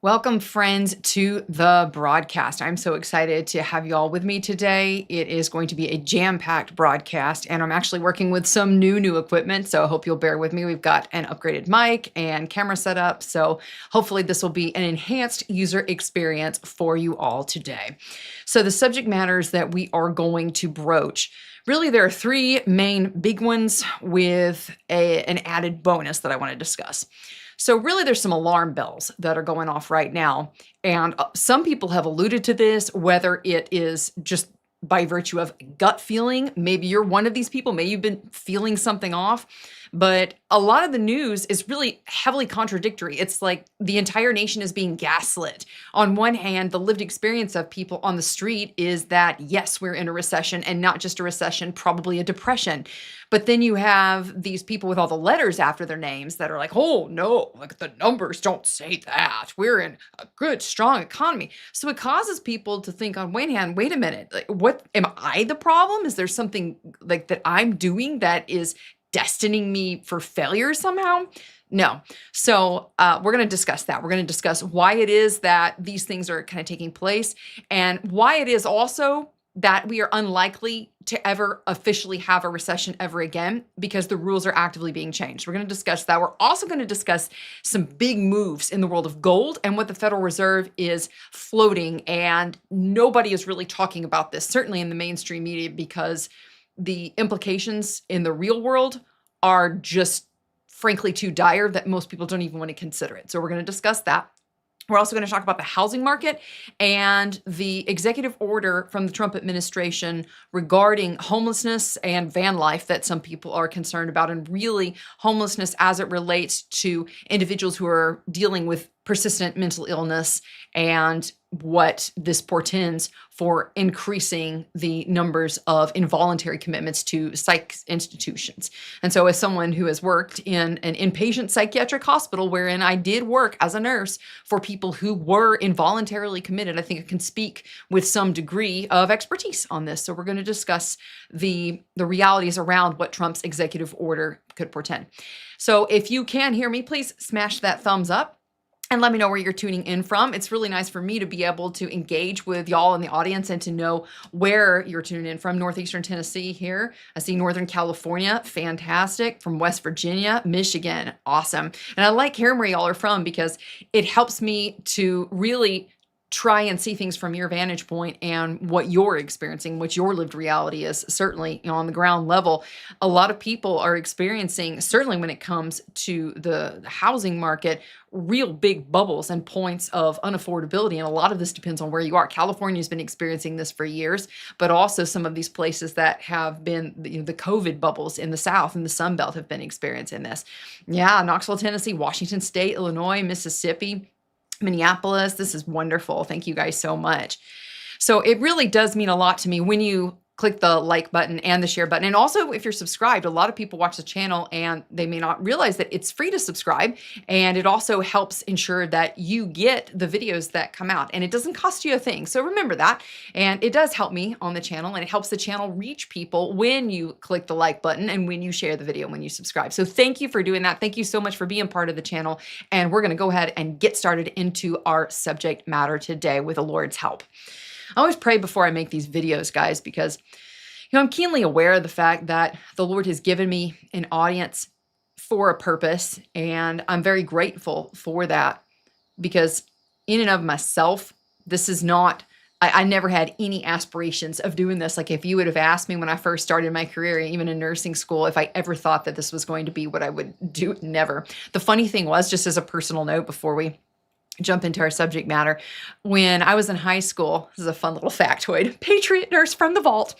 Welcome, friends, to the broadcast. I'm so excited to have you all with me today. It is going to be a jam-packed broadcast, and I'm actually working with some new equipment, so I hope you'll bear with me. We've got an upgraded mic and camera set up, so hopefully this will be an enhanced user experience for you all today. So the subject matters that we are going to broach, really there are three main big ones with an added bonus that I want to discuss. So really there's some alarm bells that are going off right now. And some people have alluded to this, whether it is just by virtue of gut feeling. Maybe you're one of these people. Maybe you've been feeling something off. But a lot of the news is really heavily contradictory. It's like the entire nation is being gaslit. On one hand, the lived experience of people on the street is that, yes, we're in a recession, and not just a recession, probably a depression. But then you have these people with all the letters after their names that are like, oh, no, like the numbers don't say that. We're in a good, strong economy. So it causes people to think on one hand, wait a minute, like, what, am I the problem? Is there something like that I'm doing that is destining me for failure somehow? No. So we're going to discuss that. We're going to discuss why it is that these things are kind of taking place, and why it is also that we are unlikely to ever officially have a recession ever again, because the rules are actively being changed. We're going to discuss that. We're also going to discuss some big moves in the world of gold and what the Federal Reserve is floating. And nobody is really talking about this, certainly in the mainstream media, because the implications in the real world are just frankly too dire that most people don't even want to consider it. So we're going to discuss that. We're also going to talk about the housing market and the executive order from the Trump administration regarding homelessness and van life that some people are concerned about, and really homelessness as it relates to individuals who are dealing with persistent mental illness, and what this portends for increasing the numbers of involuntary commitments to psych institutions. And so as someone who has worked in an inpatient psychiatric hospital, wherein I did work as a nurse for people who were involuntarily committed, I think I can speak with some degree of expertise on this. So we're going to discuss the realities around what Trump's executive order could portend. So if you can hear me, please smash that thumbs up and let me know where you're tuning in from. It's really nice for me to be able to engage with y'all in the audience and to know where you're tuning in from. Northeastern Tennessee here. I see Northern California, fantastic. From West Virginia, Michigan, awesome. And I like hearing where y'all are from, because it helps me to really try and see things from your vantage point and what you're experiencing, what your lived reality is. Certainly, on the ground level, a lot of people are experiencing, certainly when it comes to the housing market, real big bubbles and points of unaffordability. And a lot of this depends on where you are. California's been experiencing this for years, but also some of these places that have been, the COVID bubbles in the South and the Sun Belt have been experiencing this. Yeah, Knoxville, Tennessee, Washington State, Illinois, Mississippi, Minneapolis. This is wonderful. Thank you guys so much. So it really does mean a lot to me when you click the like button and the share button. And also, if you're subscribed, a lot of people watch the channel and they may not realize that it's free to subscribe. And it also helps ensure that you get the videos that come out, and it doesn't cost you a thing. So remember that. And it does help me on the channel, and it helps the channel reach people when you click the like button and when you share the video, when you subscribe. So thank you for doing that. Thank you so much for being part of the channel. And we're going to go ahead and get started into our subject matter today with the Lord's help. I always pray before I make these videos, guys, because I'm keenly aware of the fact that the Lord has given me an audience for a purpose, and I'm very grateful for that, because in and of myself, this is not, I never had any aspirations of doing this. Like, if you would have asked me when I first started my career, even in nursing school, if I ever thought that this was going to be what I would do, never. The funny thing was, just as a personal note before we jump into our subject matter, when I was in high school, this is a fun little factoid, Patriot Nurse from the vault.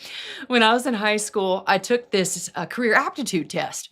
When I was in high school, I took this career aptitude test,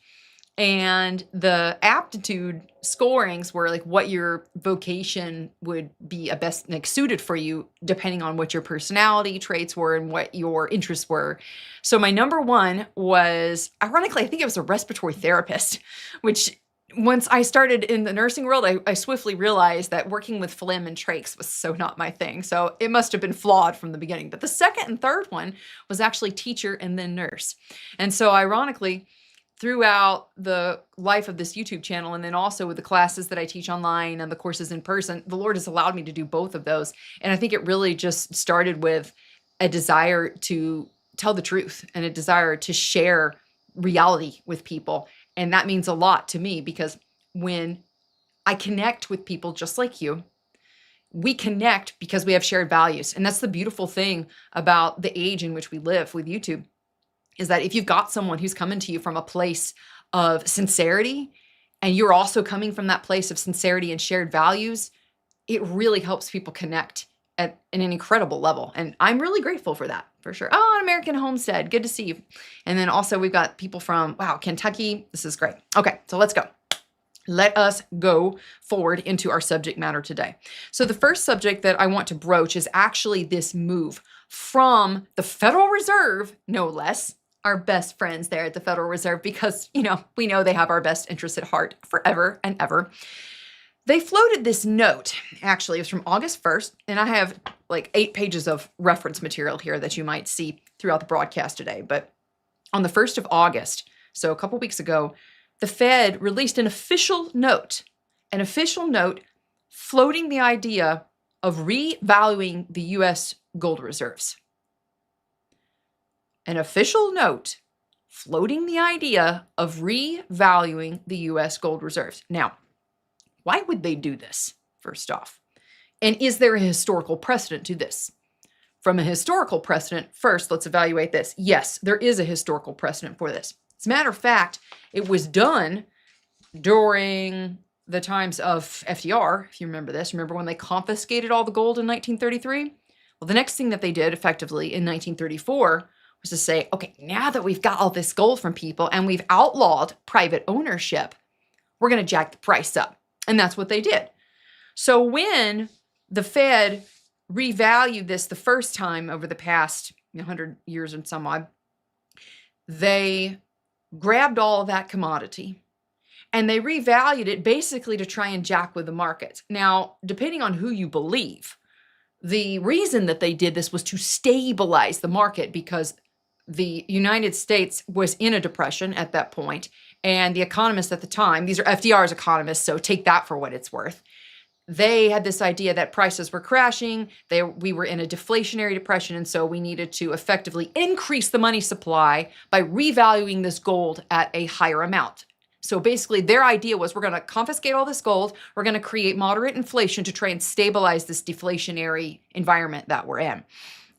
and the aptitude scorings were like what your vocation would be a best suited for you, depending on what your personality traits were and what your interests were. So my number one was, ironically, I think it was a respiratory therapist, which once I started in the nursing world, I swiftly realized that working with phlegm and trachs was so not my thing. So it must have been flawed from the beginning. But the second and third one was actually teacher and then nurse. And so ironically, throughout the life of this YouTube channel, and then also with the classes that I teach online and the courses in person, the Lord has allowed me to do both of those. And I think it really just started with a desire to tell the truth and a desire to share reality with people. And that means a lot to me, because when I connect with people just like you, we connect because we have shared values. And that's the beautiful thing about the age in which we live with YouTube, is that if you've got someone who's coming to you from a place of sincerity, and you're also coming from that place of sincerity and shared values, it really helps people connect at an incredible level. And I'm really grateful for that, for sure. Oh, an American Homestead, good to see you. And then also we've got people from, wow, Kentucky. This is great. Okay, so let's go. Let us go forward into our subject matter today. So the first subject that I want to broach is actually this move from the Federal Reserve, no less, our best friends there at the Federal Reserve, because, we know they have our best interests at heart forever and ever. They floated this note. Actually, it was from August 1st, and I have like 8 pages of reference material here that you might see throughout the broadcast today. But on the 1st of August, so a couple weeks ago, the Fed released an official note floating the idea of revaluing the U.S. gold reserves. An official note floating the idea of revaluing the U.S. gold reserves. Now, why would they do this, first off? And is there a historical precedent to this? From a historical precedent, first, let's evaluate this. Yes, there is a historical precedent for this. As a matter of fact, it was done during the times of FDR, if you remember this. Remember when they confiscated all the gold in 1933? Well, the next thing that they did effectively in 1934 was to say, okay, now that we've got all this gold from people and we've outlawed private ownership, we're going to jack the price up. And that's what they did. So when the Fed revalued this the first time over the past 100 years and some odd, they grabbed all of that commodity and they revalued it basically to try and jack with the markets. Now, depending on who you believe, the reason that they did this was to stabilize the market, because the United States was in a depression at that point, and the economists at the time, these are FDR's economists, so take that for what it's worth, they had this idea that prices were crashing, we were in a deflationary depression, and so we needed to effectively increase the money supply by revaluing this gold at a higher amount. So basically their idea was, we're going to confiscate all this gold, we're going to create moderate inflation to try and stabilize this deflationary environment that we're in.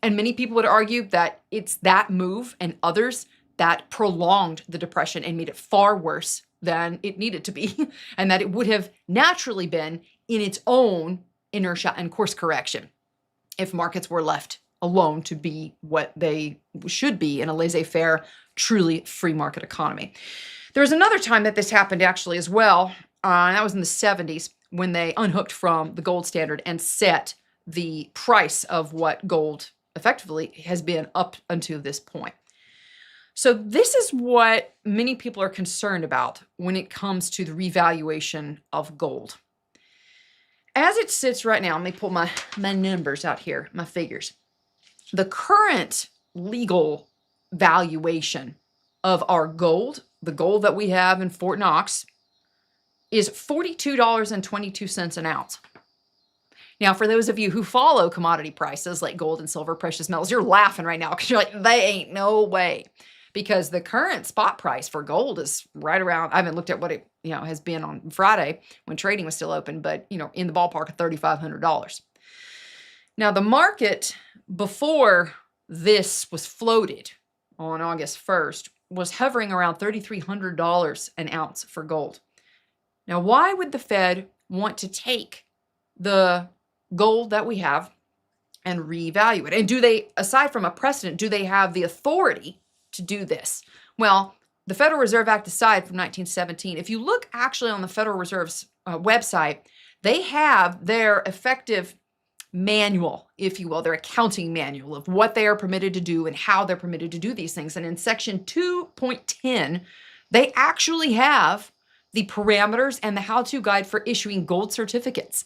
And many people would argue that it's that move and others that prolonged the depression and made it far worse than it needed to be, and that it would have naturally been in its own inertia and course correction if markets were left alone to be what they should be in a laissez-faire, truly free market economy. There was another time that this happened actually as well, and that was in the 70s, when they unhooked from the gold standard and set the price of what gold effectively has been up until this point. So this is what many people are concerned about when it comes to the revaluation of gold. As it sits right now, let me pull my numbers out here, my figures. The current legal valuation of our gold, the gold that we have in Fort Knox, is $42.22 an ounce. Now, for those of you who follow commodity prices like gold and silver, precious metals, you're laughing right now because you're like, they ain't no way. Because the current spot price for gold is right around, I haven't looked at what it has been on Friday when trading was still open, but in the ballpark of $3,500. Now, the market before this was floated on August 1st was hovering around $3,300 an ounce for gold. Now, why would the Fed want to take the gold that we have and revalue it? And do they, aside from a precedent, do they have the authority to do this? Well, the Federal Reserve Act aside from 1917, if you look actually on the Federal Reserve's website, they have their effective manual, if you will, their accounting manual of what they are permitted to do and how they're permitted to do these things. And in section 2.10, they actually have the parameters and the how-to guide for issuing gold certificates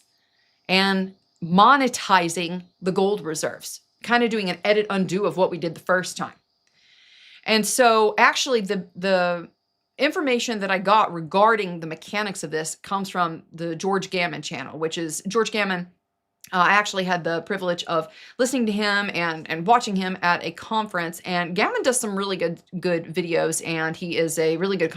and monetizing the gold reserves, kind of doing an edit undo of what we did the first time. And so actually the information that I got regarding the mechanics of this comes from the George Gammon channel, which is George Gammon. I actually had the privilege of listening to him and watching him at a conference, and Gammon does some really good videos, and he is a really good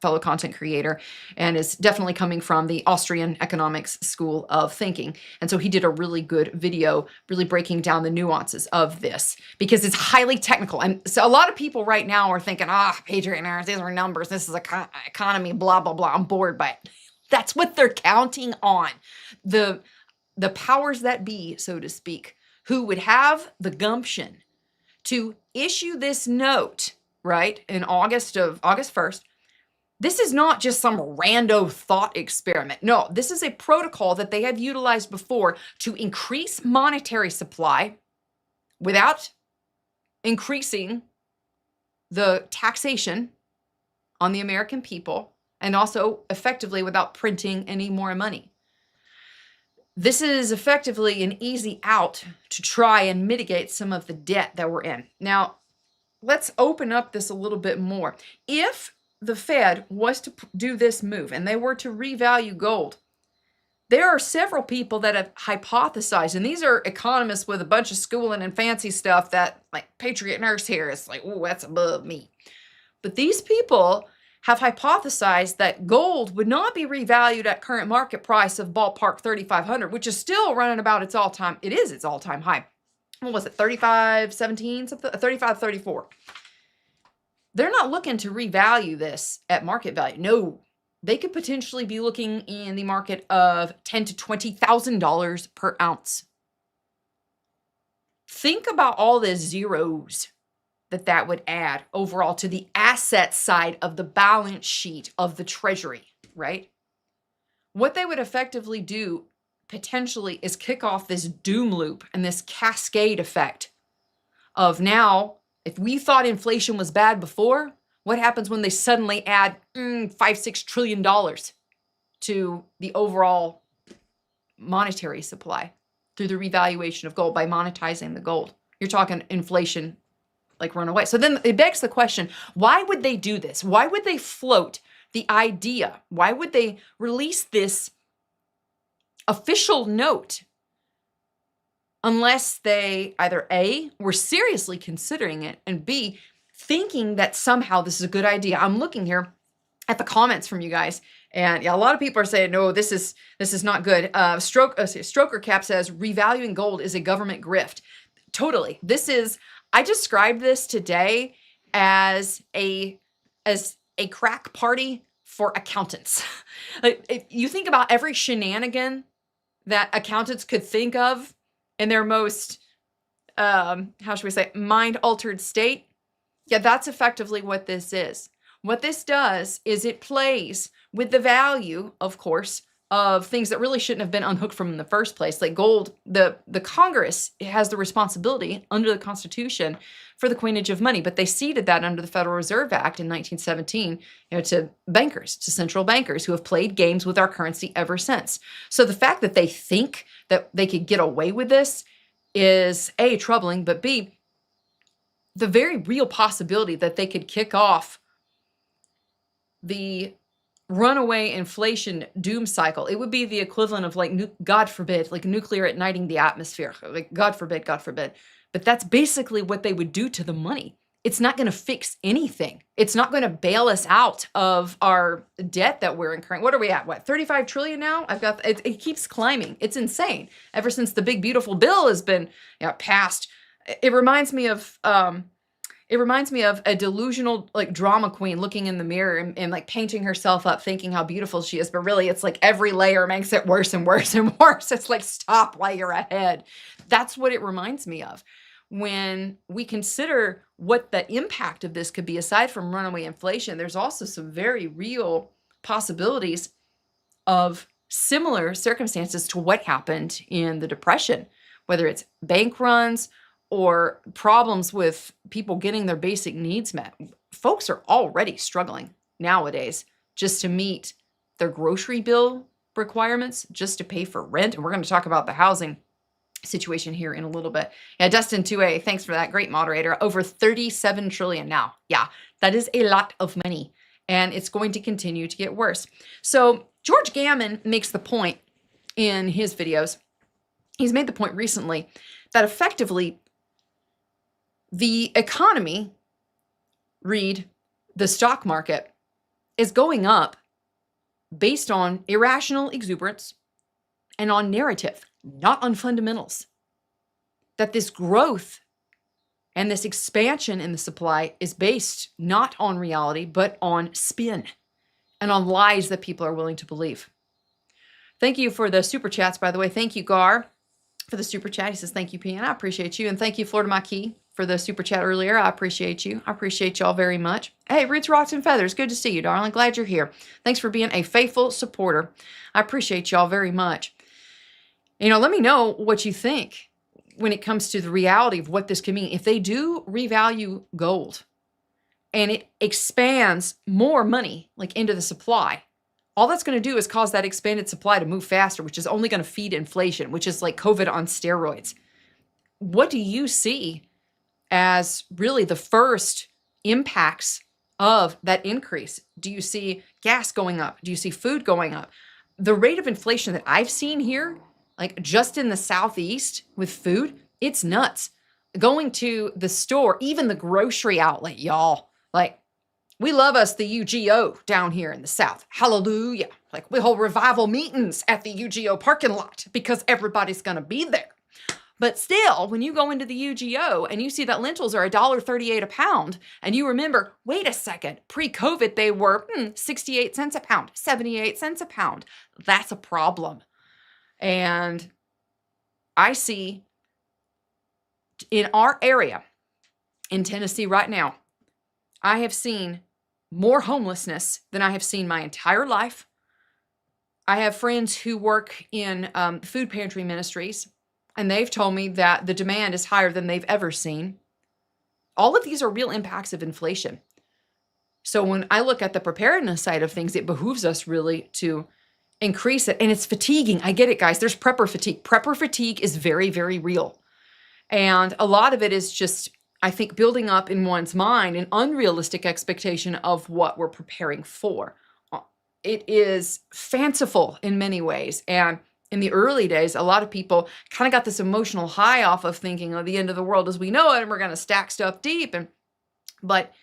fellow content creator, and is definitely coming from the Austrian economics school of thinking. And so he did a really good video really breaking down the nuances of this, because it's highly technical. And so a lot of people right now are thinking, Patriot Nurse, these are numbers, this is economy, blah, blah, blah. I'm bored by it. That's what they're counting on. The powers that be, so to speak, who would have the gumption to issue this note, right, in August 1st. This is not just some rando thought experiment. No, this is a protocol that they have utilized before to increase monetary supply without increasing the taxation on the American people, and also effectively without printing any more money. This is effectively an easy out to try and mitigate some of the debt that we're in. Now, let's open up this a little bit more. If the Fed was to do this move and they were to revalue gold, there are several people that have hypothesized, and these are economists with a bunch of schooling and fancy stuff that, like Patriot Nurse here, is like, oh, that's above me. But these people have hypothesized that gold would not be revalued at current market price of ballpark 3,500, which is still running about its all-time high. What was it, 35.17, something, 35.34. They're not looking to revalue this at market value. No, they could potentially be looking in the market of $10,000 to $20,000 per ounce. Think about all the zeros that would add overall to the asset side of the balance sheet of the Treasury, right? What they would effectively do potentially is kick off this doom loop and this cascade effect of, now, if we thought inflation was bad before, what happens when they suddenly add $5-6 trillion to the overall monetary supply through the revaluation of gold by monetizing the gold? You're talking inflation like runaway. So then it begs the question, why would they do this? Why would they float the idea? Why would they release this official note unless they either A, were seriously considering it, and B, thinking that somehow this is a good idea? I'm looking here at the comments from you guys, and yeah, a lot of people are saying, no, this is not good. Stroker Cap says revaluing gold is a government grift. Totally. I described this today as a crack party for accountants. Like, if you think about every shenanigan that accountants could think of in their most, how should we say, mind-altered state, yeah, that's effectively what this is. What this does is it plays with the value, of course, of things that really shouldn't have been unhooked from in the first place. Like gold, the Congress has the responsibility under the Constitution for the coinage of money, but they ceded that under the Federal Reserve Act in 1917, to bankers, to central bankers who have played games with our currency ever since. So the fact that they think that they could get away with this is A, troubling, but B, the very real possibility that they could kick off the runaway inflation doom cycle. It would be the equivalent of, like, God forbid, like nuclear igniting the atmosphere. Like, God forbid, God forbid. But that's basically what they would do to the money. It's not going to fix anything. It's not going to bail us out of our debt that we're incurring. What are we at? What, 35 trillion now? It keeps climbing. It's insane. Ever since the big beautiful bill has been passed. It reminds me of a delusional, like, drama queen looking in the mirror and like painting herself up, thinking how beautiful she is. But really, it's like every layer makes it worse and worse and worse. It's like, stop while you're ahead. That's what it reminds me of when we consider what the impact of this could be. Aside from runaway inflation, there's also some very real possibilities of similar circumstances to what happened in the Depression, whether it's bank runs or problems with people getting their basic needs met. Folks are already struggling nowadays just to meet their grocery bill requirements, just to pay for rent. And we're going to talk about the housing situation here in a little bit. Yeah, Dustin 2A, thanks for that. Great moderator. Over 37 trillion now. Yeah, that is a lot of money. and it's going to continue to get worse. So George Gammon makes the point in his videos. He's made the point recently that effectively the economy, read the stock market, is going up based on irrational exuberance and on narrative, not on fundamentals. That this growth and this expansion in the supply is based not on reality, but on spin and on lies that people are willing to believe. Thank you for the super chats, by the way. Thank you, Gar, for the super chat. He says, thank you, Pian. I appreciate you. And thank you, Florida Maquis, for the super chat earlier. I appreciate you. I appreciate y'all very much. Hey, Roots, Rocks, and Feathers. Good to see you, darling. Glad you're here. Thanks for being a faithful supporter. I appreciate y'all very much. Let me know what you think when it comes to the reality of what this can mean. If they do revalue gold and it expands more money like into the supply, all that's going to do is cause that expanded supply to move faster, which is only going to feed inflation, which is like COVID on steroids. What do you see as really the first impacts of that increase? Do you see gas going up? Do you see food going up? The rate of inflation that I've seen here, like just in the Southeast with food, it's nuts. Going to the store, even the grocery outlet, y'all, like we love us the UGO down here in the South. Hallelujah. Like we hold revival meetings at the UGO parking lot because everybody's going to be there. But still, when you go into the UGO and you see that lentils are $1.38 a pound, and you remember, wait a second, pre-COVID, they were 68 cents a pound, 78 cents a pound. That's a problem. And I see in our area in Tennessee right now, I have seen more homelessness than I have seen my entire life. I have friends who work in food pantry ministries, and they've told me that the demand is higher than they've ever seen. All of these are real impacts of inflation. So when I look at the preparedness side of things, it behooves us really to increase it. And it's fatiguing. I get it, guys. There's prepper fatigue. Prepper fatigue is very, very real. And a lot of it is just, I think, building up in one's mind an unrealistic expectation of what we're preparing for. It is fanciful in many ways. And in the early days, a lot of people kind of got this emotional high off of thinking, oh, the end of the world as we know it, and we're going to stack stuff deep. But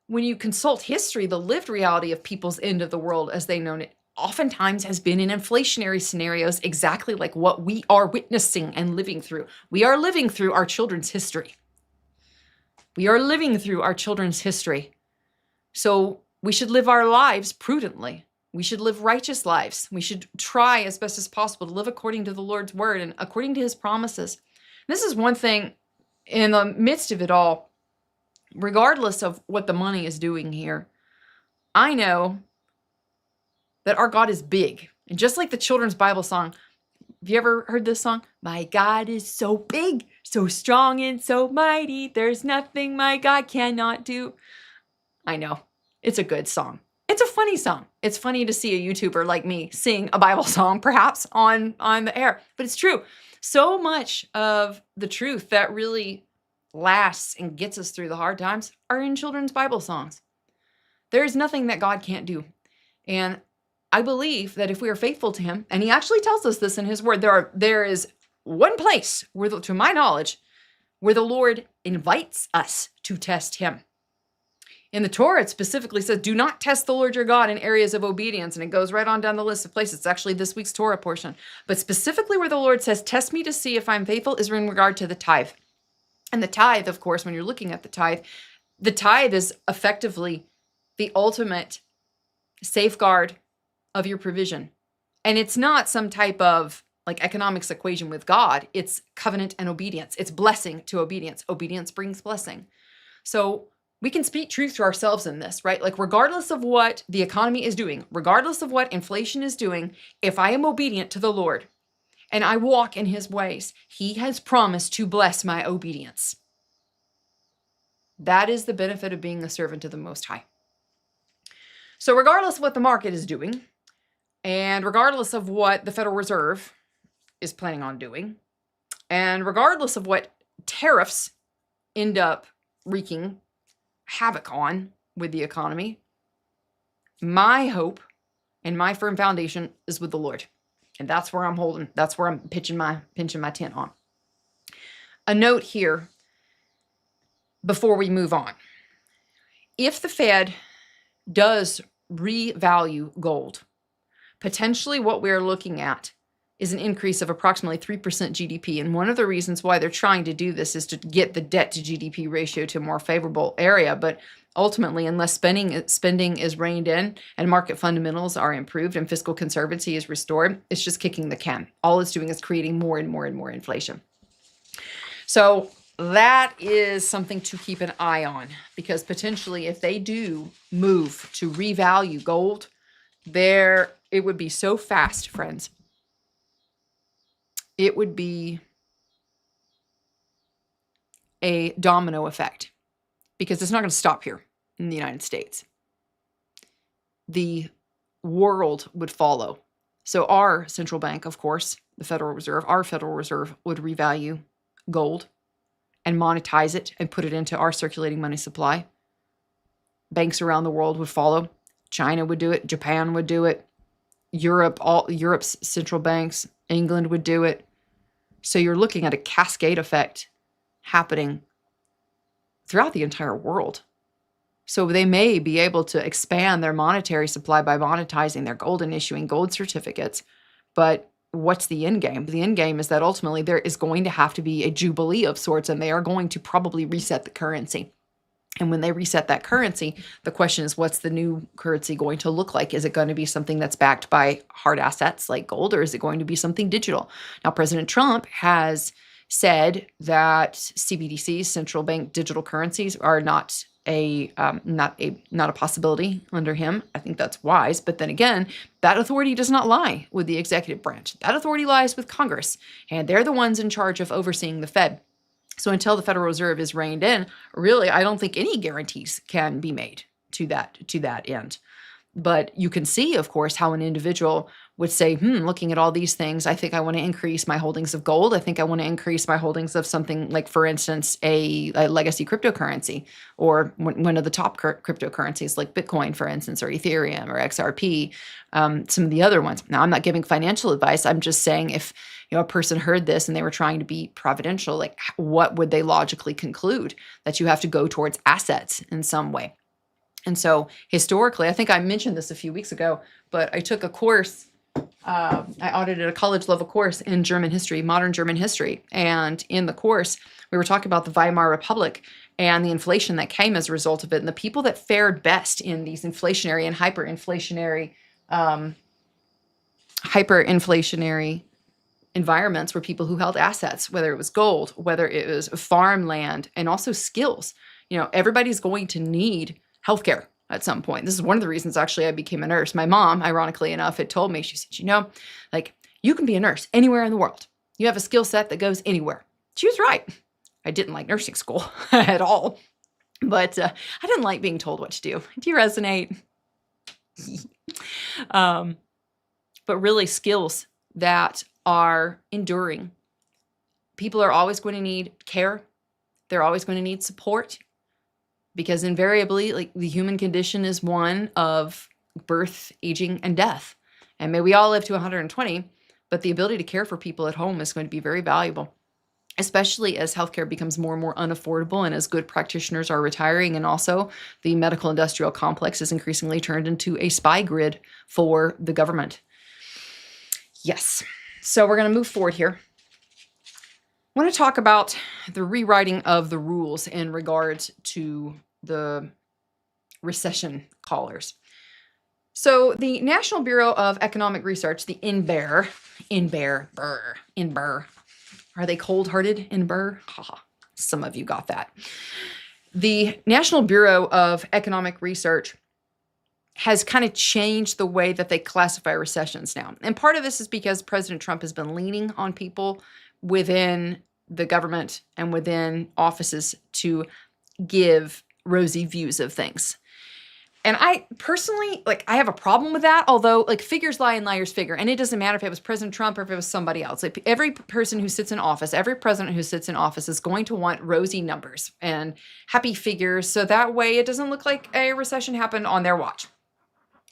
when you consult history, the lived reality of people's end of the world as they known it oftentimes has been in inflationary scenarios, exactly like what we are witnessing and living through. We are living through our children's history. We are living through our children's history. So we should live our lives prudently. We should live righteous lives. We should try as best as possible to live according to the Lord's word and according to his promises. This is one thing in the midst of it all, regardless of what the money is doing here, I know that our God is big. And just like the children's Bible song, have you ever heard this song? My God is so big, so strong and so mighty. There's nothing my God cannot do. I know. It's a good song. It's a funny song. It's funny to see a YouTuber like me sing a Bible song, perhaps on the air. But it's true. So much of the truth that really lasts and gets us through the hard times are in children's Bible songs. There is nothing that God can't do. And I believe that if we are faithful to him, and he actually tells us this in his word, there is one place where, to my knowledge, where the Lord invites us to test him. In the Torah, it specifically says, do not test the Lord your God in areas of obedience. And it goes right on down the list of places. It's actually this week's Torah portion. But specifically where the Lord says, test me to see if I'm faithful, is in regard to the tithe. And the tithe, of course, when you're looking at the tithe is effectively the ultimate safeguard of your provision. And it's not some type of like economics equation with God. It's covenant and obedience. It's blessing to obedience. Obedience brings blessing. So we can speak truth to ourselves in this, right? Like regardless of what the economy is doing, regardless of what inflation is doing, if I am obedient to the Lord and I walk in his ways, he has promised to bless my obedience. That is the benefit of being a servant of the Most High. So regardless of what the market is doing, and regardless of what the Federal Reserve is planning on doing, and regardless of what tariffs end up wreaking havoc on with the economy, My hope and my firm foundation is with the Lord. And that's where I'm holding. That's where I'm pinching my tent on. A note here before we move on. If the Fed does revalue gold, potentially what we're looking at is an increase of approximately 3% GDP. And one of the reasons why they're trying to do this is to get the debt to GDP ratio to a more favorable area. But ultimately, unless spending is reined in and market fundamentals are improved and fiscal conservancy is restored, it's just kicking the can. All it's doing is creating more and more and more inflation. So that is something to keep an eye on, because potentially if they do move to revalue gold, it would be so fast, friends. It would be a domino effect, because it's not going to stop here in the United States. The world would follow. So our central bank, of course, the Federal Reserve, our Federal Reserve would revalue gold and monetize it and put it into our circulating money supply. Banks around the world would follow. China would do it. Japan would do it. Europe's central banks, England would do it. So you're looking at a cascade effect happening throughout the entire world. So they may be able to expand their monetary supply by monetizing their gold and issuing gold certificates. But what's the end game? The end game is that ultimately there is going to have to be a jubilee of sorts, and they are going to probably reset the currency. And when they reset that currency, the question is, what's the new currency going to look like? Is it going to be something that's backed by hard assets like gold, or is it going to be something digital? Now, President Trump has said that CBDCs, central bank digital currencies, are not a possibility under him. I think that's wise. But then again, that authority does not lie with the executive branch. That authority lies with Congress, and they're the ones in charge of overseeing the Fed. So until the Federal Reserve is reined in, really, I don't think any guarantees can be made to that end. But you can see, of course, how an individual would say, looking at all these things, I think I want to increase my holdings of gold. I think I want to increase my holdings of something like, for instance, a legacy cryptocurrency, or one of the top cryptocurrencies like Bitcoin, for instance, or Ethereum or XRP, some of the other ones. Now, I'm not giving financial advice. I'm just saying, if a person heard this and they were trying to be providential, like, what would they logically conclude? That you have to go towards assets in some way. And so historically, I think I mentioned this a few weeks ago, but I took a course, I audited a college level course in German history, modern German history. And in the course, we were talking about the Weimar Republic and the inflation that came as a result of it. And the people that fared best in these inflationary and hyperinflationary environments were people who held assets, whether it was gold, whether it was farmland, and also skills. Everybody's going to need healthcare at some point. This is one of the reasons, actually, I became a nurse. My mom, ironically enough, had told me, she said, you can be a nurse anywhere in the world. You have a skill set that goes anywhere. She was right. I didn't like nursing school at all, but I didn't like being told what to do. Do you resonate? But really, skills that are enduring. People are always going to need care. They're always going to need support. Because invariably, like, the human condition is one of birth, aging, and death. And may we all live to 120, but the ability to care for people at home is going to be very valuable, especially as healthcare becomes more and more unaffordable, and as good practitioners are retiring, and also the medical industrial complex is increasingly turned into a spy grid for the government. Yes. So we're going to move forward here. I want to talk about the rewriting of the rules in regards to the recession callers. So the National Bureau of Economic Research, the NBER, are they cold-hearted, NBER? Some of you got that. The National Bureau of Economic Research has kind of changed the way that they classify recessions now. And part of this is because President Trump has been leaning on people within the government and within offices to give rosy views of things. And I personally, I have a problem with that, although, figures lie and liars figure. And it doesn't matter if it was President Trump or if it was somebody else. Every person who sits in office, every president who sits in office is going to want rosy numbers and happy figures. So that way it doesn't look like a recession happened on their watch.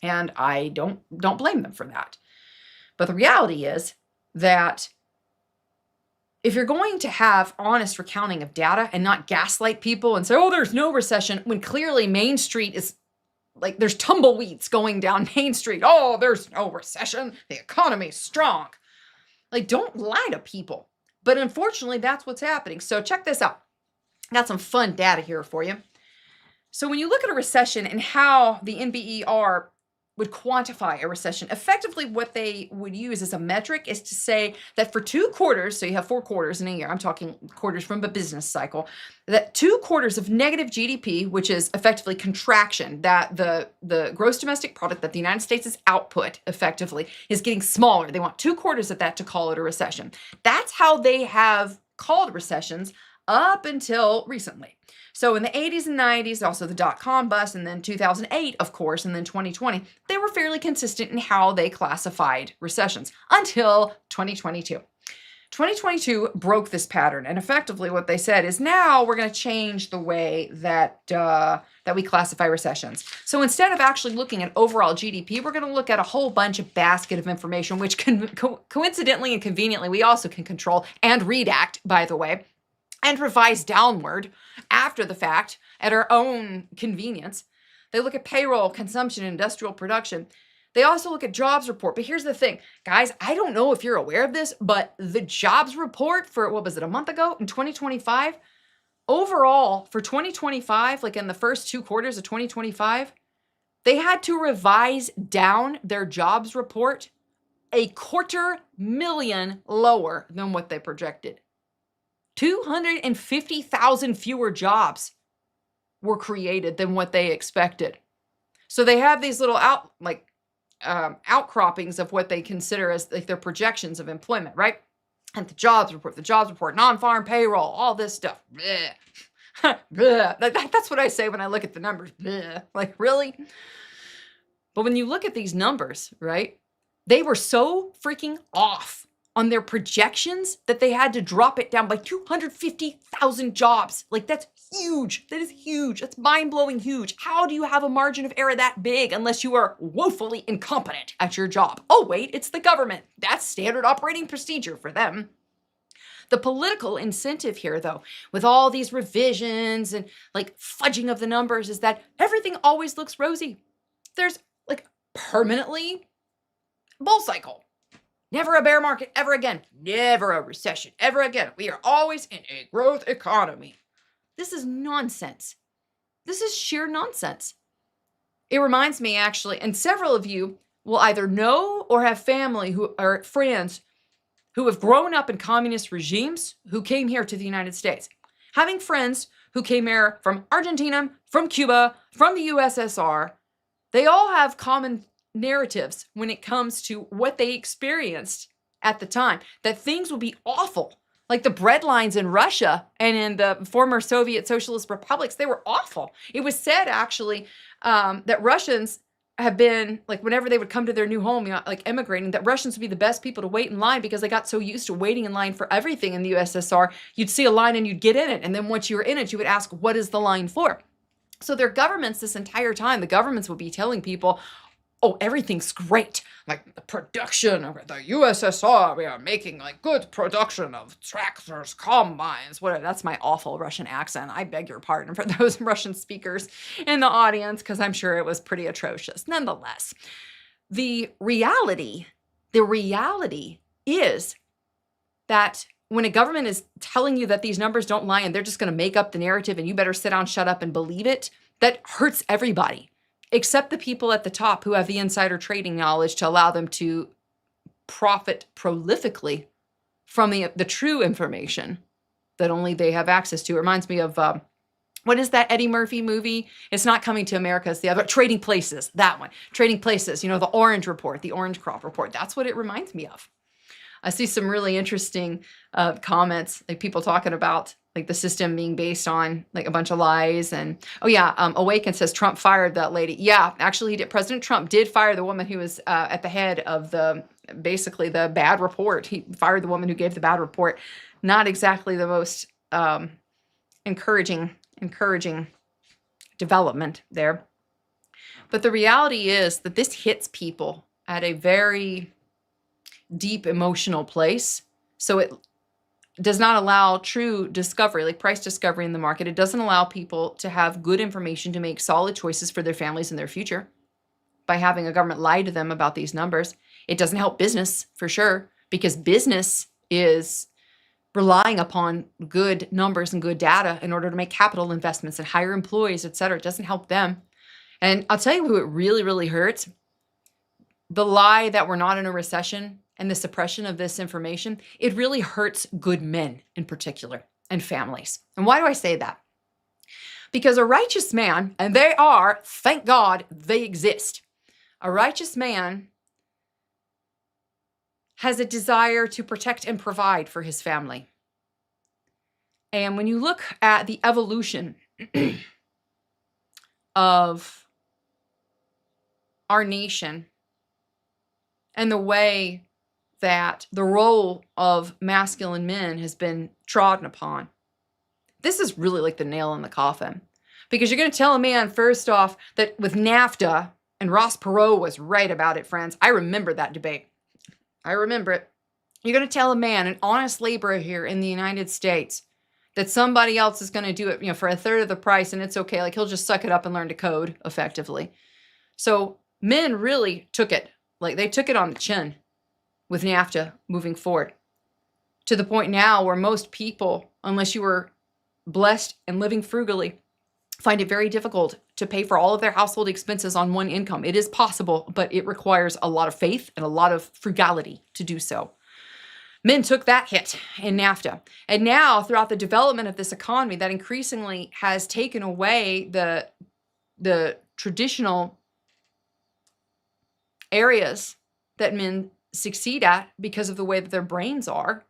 And I don't blame them for that. But the reality is that if you're going to have honest recounting of data and not gaslight people and say, oh, there's no recession, when clearly Main Street is like, there's tumbleweeds going down Main Street. Oh, there's no recession. The economy's strong. Like, don't lie to people. But unfortunately, that's what's happening. So check this out. I got some fun data here for you. So when you look at a recession and how the NBER would quantify a recession, effectively what they would use as a metric is to say that for 2 quarters, so you have 4 quarters in a year, I'm talking quarters from a business cycle, that 2 quarters of negative GDP, which is effectively contraction, that the gross domestic product that the United States' output effectively is getting smaller. They want 2 quarters of that to call it a recession. That's how they have called recessions up until recently. So in the 80s and 90s, also the dot-com bust, and then 2008, of course, and then 2020, they were fairly consistent in how they classified recessions until 2022. 2022 broke this pattern, and effectively what they said is now we're going to change the way that we classify recessions. So instead of actually looking at overall GDP, we're going to look at a whole bunch of basket of information, which coincidentally and conveniently we also can control and redact, by the way, and revise downward after the fact at our own convenience. They look at payroll, consumption, industrial production. They also look at jobs report. But here's the thing, guys, I don't know if you're aware of this, but the jobs report for, what was it, a month ago in 2025? Overall, for 2025, like in the first 2 quarters of 2025, they had to revise down their jobs report 250,000 lower than what they projected. 250,000 fewer jobs were created than what they expected. So they have these little outcroppings of what they consider as like their projections of employment, right? And the jobs report, non-farm payroll, all this stuff. Bleh. Bleh. That's what I say when I look at the numbers. Bleh. Like, really? But when you look at these numbers, right, they were so freaking off on their projections that they had to drop it down by 250,000 jobs. Like, that's huge. That is huge. That's mind-blowing huge. How do you have a margin of error that big unless you are woefully incompetent at your job? Oh, wait, it's the government. That's standard operating procedure for them. The political incentive here, though, with all these revisions and like fudging of the numbers, is that everything always looks rosy. There's like permanently bull cycle. Never a bear market ever again. Never a recession ever again. We are always in a growth economy. This is nonsense. This is sheer nonsense. It reminds me, actually, and several of you will either know or have family who are friends who have grown up in communist regimes who came here to the United States. Having friends who came here from Argentina, from Cuba, from the USSR, they all have common narratives when it comes to what they experienced at the time, that things will be awful. Like the bread lines in Russia and in the former Soviet socialist republics, they were awful. It was said, actually, that Russians have been, like, whenever they would come to their new home, like emigrating, that Russians would be the best people to wait in line because they got so used to waiting in line for everything in the USSR. You'd see a line and you'd get in it. And then once you were in it, you would ask, what is the line for? So their governments, this entire time, the governments would be telling people, oh, everything's great. Like the production of the USSR, we are making like good production of tractors, combines, whatever. That's my awful Russian accent. I beg your pardon for those Russian speakers in the audience, because I'm sure it was pretty atrocious. Nonetheless, the reality is that when a government is telling you that these numbers don't lie and they're just going to make up the narrative and you better sit down, shut up, and believe it, that hurts everybody, except the people at the top who have the insider trading knowledge to allow them to profit prolifically from the true information that only they have access to. It reminds me of, what is that Eddie Murphy movie? It's Not Coming to America. It's the other, Trading Places, that one. Trading Places, the Orange Report, the Orange Crop Report. That's what it reminds me of. I see some really interesting comments, like people talking about like the system being based on like a bunch of lies. And oh yeah, Awaken says Trump fired that lady. Yeah, actually he did. President Trump did fire the woman who was at the head of basically the bad report. He fired the woman who gave the bad report. Not exactly the most encouraging development there. But the reality is that this hits people at a very deep emotional place. So it does not allow true discovery, like price discovery in the market. It doesn't allow people to have good information to make solid choices for their families and their future by having a government lie to them about these numbers. It doesn't help business for sure, because business is relying upon good numbers and good data in order to make capital investments and hire employees, et cetera. It doesn't help them. And I'll tell you who it really, really hurts. The lie that we're not in a recession and the suppression of this information, it really hurts good men in particular and families. And why do I say that? Because a righteous man, and they are, thank God they exist. A righteous man has a desire to protect and provide for his family. And when you look at the evolution of our nation and the way that the role of masculine men has been trodden upon, this is really like the nail in the coffin. Because you're going to tell a man, first off, that with NAFTA, and Ross Perot was right about it, friends. I remember that debate. I remember it. You're going to tell a man, an honest laborer here in the United States, that somebody else is going to do it, for a third of the price, and it's okay. Like, he'll just suck it up and learn to code effectively. So men really took it. Like, they took it on the chin with NAFTA moving forward, to the point now where most people, unless you were blessed and living frugally, find it very difficult to pay for all of their household expenses on one income. It is possible, but it requires a lot of faith and a lot of frugality to do so. Men took that hit in NAFTA. And now, throughout the development of this economy that increasingly has taken away the traditional areas that men succeed at because of the way that their brains are.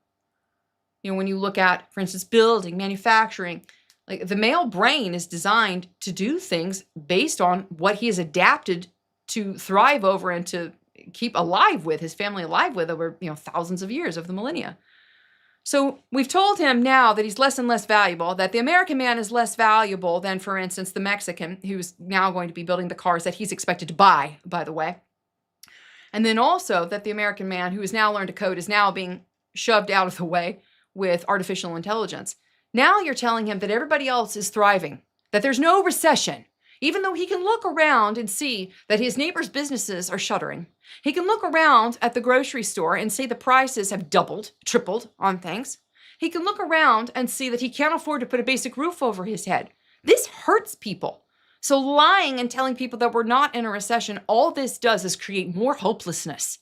When you look at, for instance, building, manufacturing, like, the male brain is designed to do things based on what he has adapted to thrive over and to keep alive with, his family alive with, over thousands of years of the millennia. So we've told him now that he's less and less valuable, that the American man is less valuable than, for instance, the Mexican, who's now going to be building the cars that he's expected to buy, by the way. And then also that the American man, who has now learned to code, is now being shoved out of the way with artificial intelligence. Now you're telling him that everybody else is thriving, that there's no recession, even though he can look around and see that his neighbors' businesses are shuttering. He can look around at the grocery store and see the prices have doubled, tripled on things. He can look around and see that he can't afford to put a basic roof over his head. This hurts people. So lying and telling people that we're not in a recession, all this does is create more hopelessness.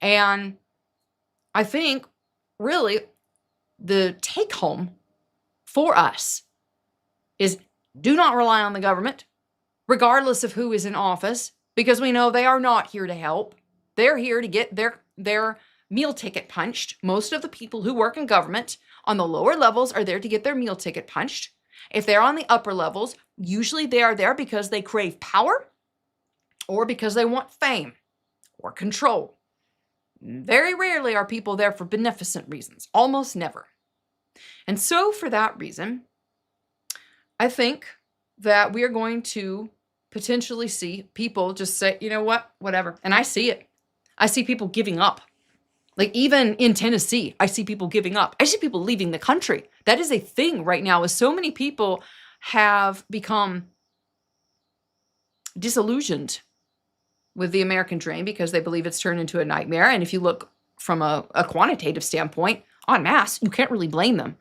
And I think really the take home for us is, do not rely on the government, regardless of who is in office, because we know they are not here to help. They're here to get their meal ticket punched. Most of the people who work in government on the lower levels are there to get their meal ticket punched. If they're on the upper levels, usually they are there because they crave power or because they want fame or control. Very rarely are people there for beneficent reasons, almost never. And so for that reason, I think that we are going to potentially see people just say, you know what, whatever. And I see it. I see people giving up. Like, even in Tennessee, I see people giving up. I see people leaving the country. That is a thing right now, as so many people have become disillusioned with the American dream because they believe it's turned into a nightmare. And if you look from a quantitative standpoint, en masse, you can't really blame them.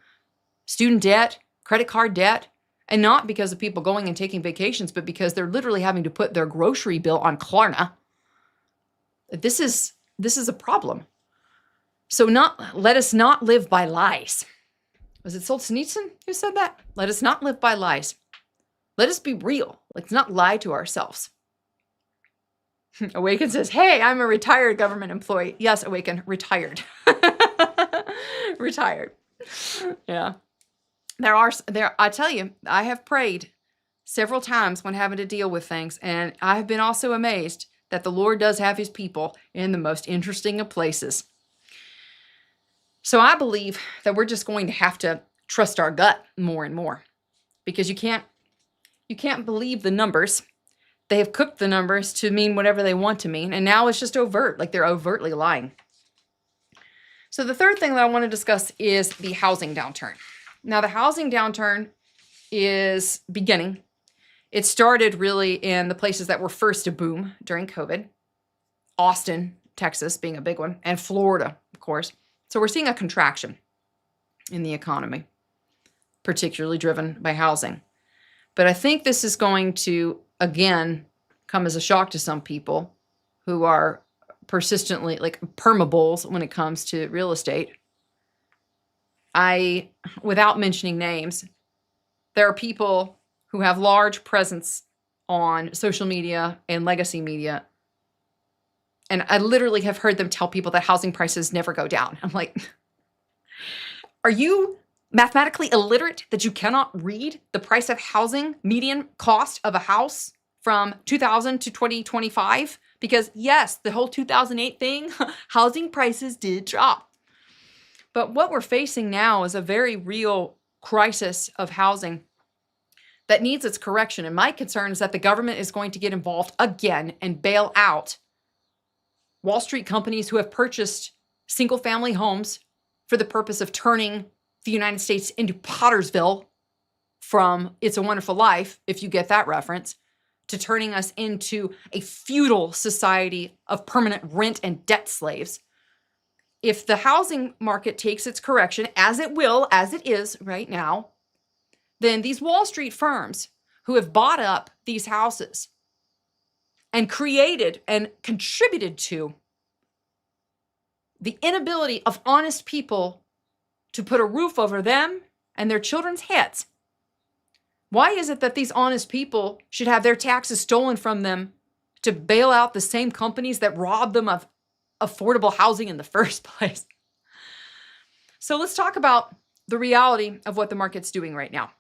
Student debt, credit card debt, and not because of people going and taking vacations, but because they're literally having to put their grocery bill on Klarna. This is a problem. So let us not live by lies. Was it Solzhenitsyn who said that? Let us not live by lies. Let us be real. Let's not lie to ourselves. Awaken says, hey, I'm a retired government employee. Yes, Awaken, retired. Retired. Yeah. I tell you, I have prayed several times when having to deal with things, and I have been also amazed that the Lord does have his people in the most interesting of places. So I believe that we're just going to have to trust our gut more and more, because you can't believe the numbers They have cooked the numbers to mean whatever they want to mean. And now it's just overt, like they're overtly lying. So the third thing that I want to discuss is the housing downturn. Now, the housing downturn is beginning. It started really in the places that were first to boom during COVID. Austin, Texas being a big one, and Florida, of course. So we're seeing a contraction in the economy, particularly driven by housing. But I think this is going to, again, come as a shock to some people who are persistently like permabulls when it comes to real estate. Without mentioning names, there are people who have large presence on social media and legacy media. And I literally have heard them tell people that housing prices never go down. I'm like, are you mathematically illiterate that you cannot read the price of housing, median cost of a house from 2000 to 2025? Because yes, the whole 2008 thing, housing prices did drop. But what we're facing now is a very real crisis of housing that needs its correction. And my concern is that the government is going to get involved again and bail out Wall Street companies who have purchased single-family homes for the purpose of turning the United States into Pottersville from It's a Wonderful Life, if you get that reference, to turning us into a feudal society of permanent rent and debt slaves. If the housing market takes its correction, as it will, as it is right now, then these Wall Street firms who have bought up these houses and created and contributed to the inability of honest people to put a roof over them and their children's heads. Why is it that these honest people should have their taxes stolen from them to bail out the same companies that robbed them of affordable housing in the first place? So let's talk about the reality of what the market's doing right now.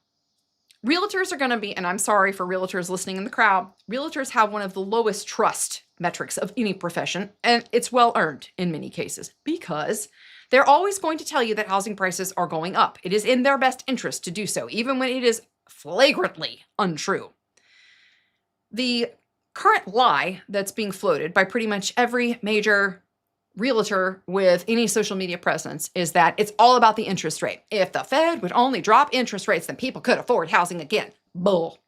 Realtors are going to be, and I'm sorry for realtors listening in the crowd, realtors have one of the lowest trust metrics of any profession, and it's well earned in many cases because they're always going to tell you that housing prices are going up. It is in their best interest to do so, even when it is flagrantly untrue. The current lie that's being floated by pretty much every major realtor with any social media presence is that it's all about the interest rate. If the Fed would only drop interest rates, then people could afford housing again. Bull.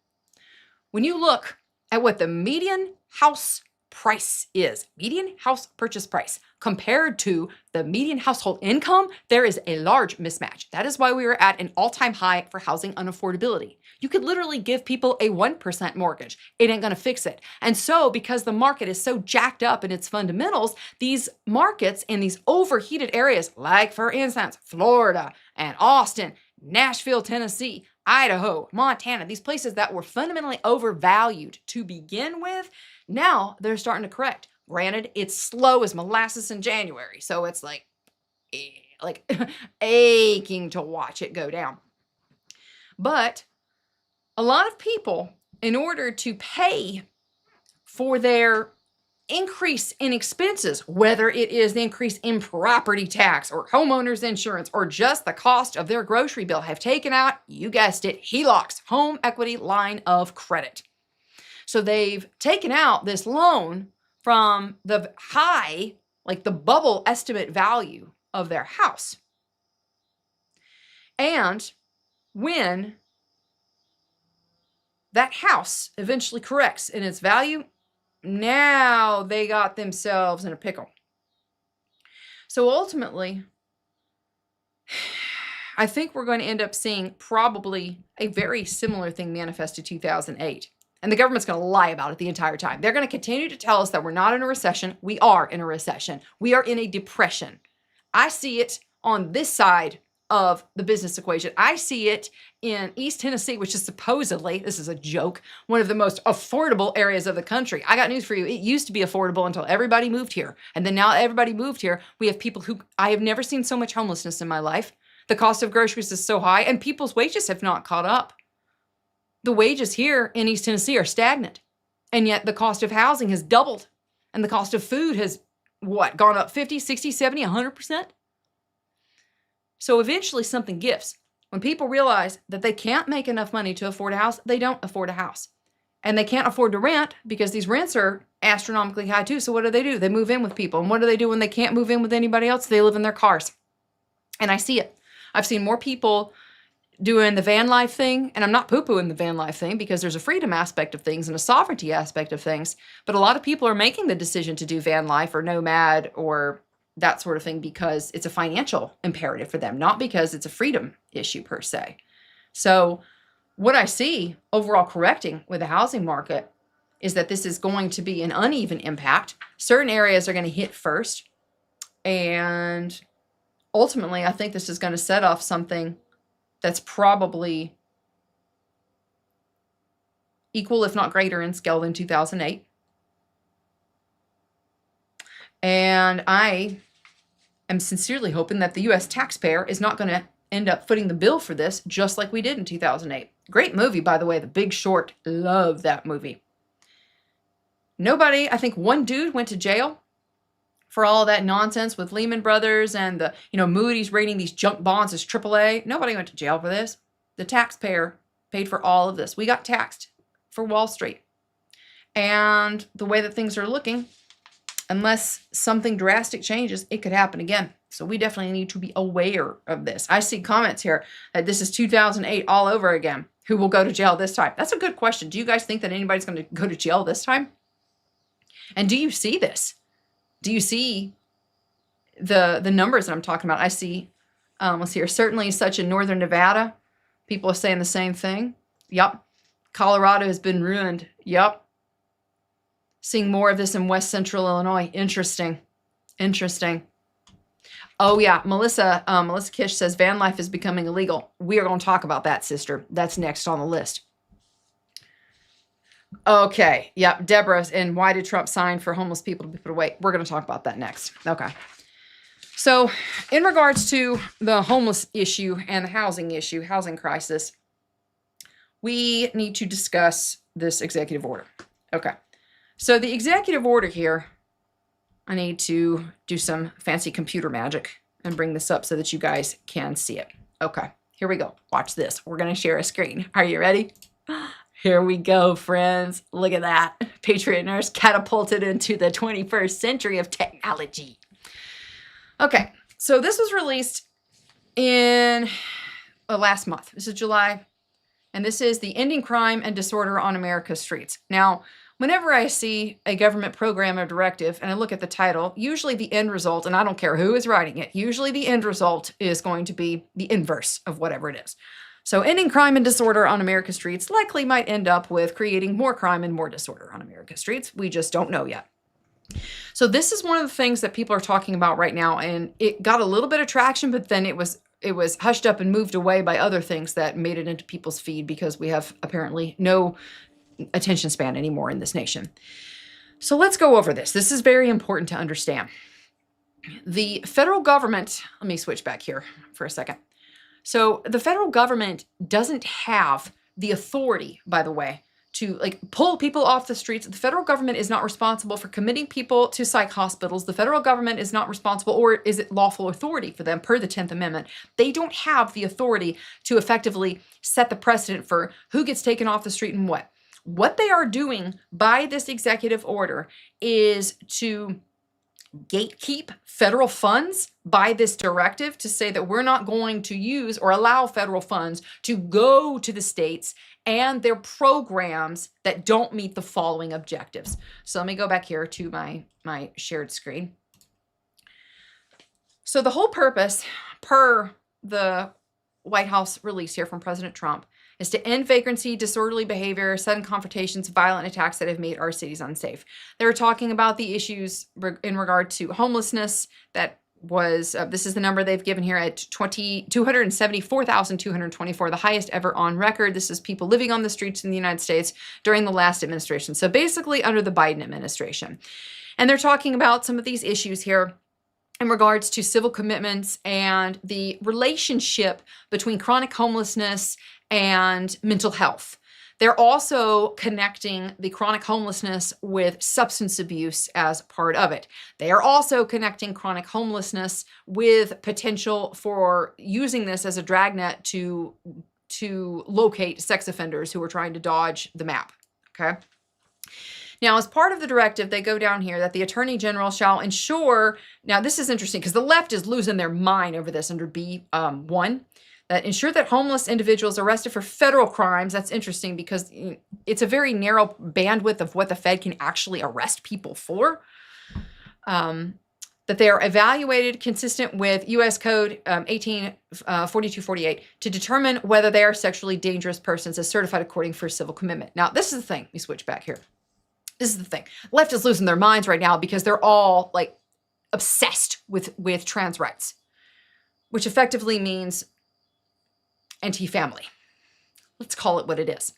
When you look at what the median house price is, median house purchase price, compared to the median household income, there is a large mismatch. That is why we are at an all-time high for housing unaffordability. You could literally give people a 1% mortgage. It ain't going to fix it. And so because the market is so jacked up in its fundamentals, these markets in these overheated areas, like for instance, Florida and Austin, Nashville, Tennessee, Idaho, Montana, these places that were fundamentally overvalued to begin with, now they're starting to correct. Granted, it's slow as molasses in January, so it's like aching to watch it go down. But a lot of people, in order to pay for their increase in expenses, whether it is the increase in property tax or homeowners insurance or just the cost of their grocery bill, have taken out, you guessed it, HELOCs, home equity line of credit. So they've taken out this loan from the high, like the bubble estimate value of their house. And when that house eventually corrects in its value, now they got themselves in a pickle. So ultimately, I think we're going to end up seeing probably a very similar thing manifest to 2008. And the government's going to lie about it the entire time. They're going to continue to tell us that we're not in a recession. We are in a recession. We are in a depression. I see it on this side of the business equation. I see it in East Tennessee, which is supposedly, this is a joke, one of the most affordable areas of the country. I got news for you. It used to be affordable until everybody moved here. And then now everybody moved here, we have people who, I have never seen so much homelessness in my life. The cost of groceries is so high and people's wages have not caught up. The wages here in East Tennessee are stagnant. And yet the cost of housing has doubled. And the cost of food has, gone up 50, 60, 70, 100%? So eventually something gives. When people realize that they can't make enough money to afford a house, they don't afford a house. and they can't afford to rent because these rents are astronomically high too. So what do? They move in with people. And what do when they can't move in with anybody else? They live in their cars. And I see it. I've seen more people doing the van life thing, and I'm not poo-pooing the van life thing because there's a freedom aspect of things and a sovereignty aspect of things. But a lot of people are making the decision to do van life or nomad or that sort of thing because it's a financial imperative for them, not because it's a freedom issue per se. So what I see overall correcting with the housing market is that this is going to be an uneven impact. Certain areas are going to hit first. And ultimately, I think this is going to set off something that's probably equal, if not greater, in scale than 2008. And I am sincerely hoping that the U.S. taxpayer is not going to end up footing the bill for this, just like we did in 2008. Great movie, by the way, The Big Short. Love that movie. Nobody, I think one dude went to jail for all that nonsense with Lehman Brothers and the, Moody's rating these junk bonds as AAA. Nobody went to jail for this. The taxpayer paid for all of this. We got taxed for Wall Street. And the way that things are looking, unless something drastic changes, it could happen again. So we definitely need to be aware of this. I see comments here that this is 2008 all over again. Who will go to jail this time? That's a good question. Do you guys think that anybody's going to go to jail this time? And do you see this? Do you see the numbers that I'm talking about? I see, let's see here, certainly such in Northern Nevada. People are saying the same thing. Yep. Colorado has been ruined. Yep. Seeing more of this in West Central Illinois. Interesting. Interesting. Oh yeah, Melissa Kish says van life is becoming illegal. We are going to talk about that, sister. That's next on the list. Okay, yep, Deborah, and why did Trump sign for homeless people to be put away? We're going to talk about that next. Okay. So in regards to the homeless issue and the housing issue, housing crisis, we need to discuss this executive order. Okay. So the executive order here, I need to do some fancy computer magic and bring this up so that you guys can see it. Okay, here we go. Watch this. We're going to share a screen. Are you ready? Here we go, friends. Look at that. Patriot Nurse catapulted into the 21st century of technology. Okay, so this was released in last month. This is July, and this is the Ending Crime and Disorder on America's Streets. Now, whenever I see a government program or directive and I look at the title, usually the end result, and I don't care who is writing it, usually the end result is going to be the inverse of whatever it is. So ending crime and disorder on America's streets likely might end up with creating more crime and more disorder on America's streets. We just don't know yet. So this is one of the things that people are talking about right now, and it got a little bit of traction, but then it was hushed up and moved away by other things that made it into people's feed because we have apparently no attention span anymore in this nation. So let's go over this. This is very important to understand. The federal government, let me switch back here for a second. So the federal government doesn't have the authority, by the way, to pull people off the streets. The federal government is not responsible for committing people to psych hospitals. The federal government is not responsible, or is it lawful authority for them per the 10th Amendment? They don't have the authority to effectively set the precedent for who gets taken off the street and what. What they are doing by this executive order is to gatekeep federal funds by this directive to say that we're not going to use or allow federal funds to go to the states and their programs that don't meet the following objectives. So let me go back here to my shared screen. So the whole purpose, per the White House release here from President Trump, is to end vagrancy, disorderly behavior, sudden confrontations, violent attacks that have made our cities unsafe. They were talking about the issues in regard to homelessness that was, this is the number they've given here at 274,224, the highest ever on record. This is people living on the streets in the United States during the last administration. So basically under the Biden administration. And they're talking about some of these issues here in regards to civil commitments and the relationship between chronic homelessness and mental health. They're also connecting the chronic homelessness with substance abuse as part of it. They are also connecting chronic homelessness with potential for using this as a dragnet to locate sex offenders who are trying to dodge the map. Okay. Now, as part of the directive, they go down here that the Attorney General shall ensure, now this is interesting because the left is losing their mind over this under B1, that ensure that homeless individuals arrested for federal crimes, that's interesting because it's a very narrow bandwidth of what the Fed can actually arrest people for, that they are evaluated consistent with U.S. Code 184248 to determine whether they are sexually dangerous persons as certified according for civil commitment. Now, this is the thing. We switch back here. This is the thing. Left is losing their minds right now because they're all like obsessed with trans rights, which effectively means anti-family. Let's call it what it is.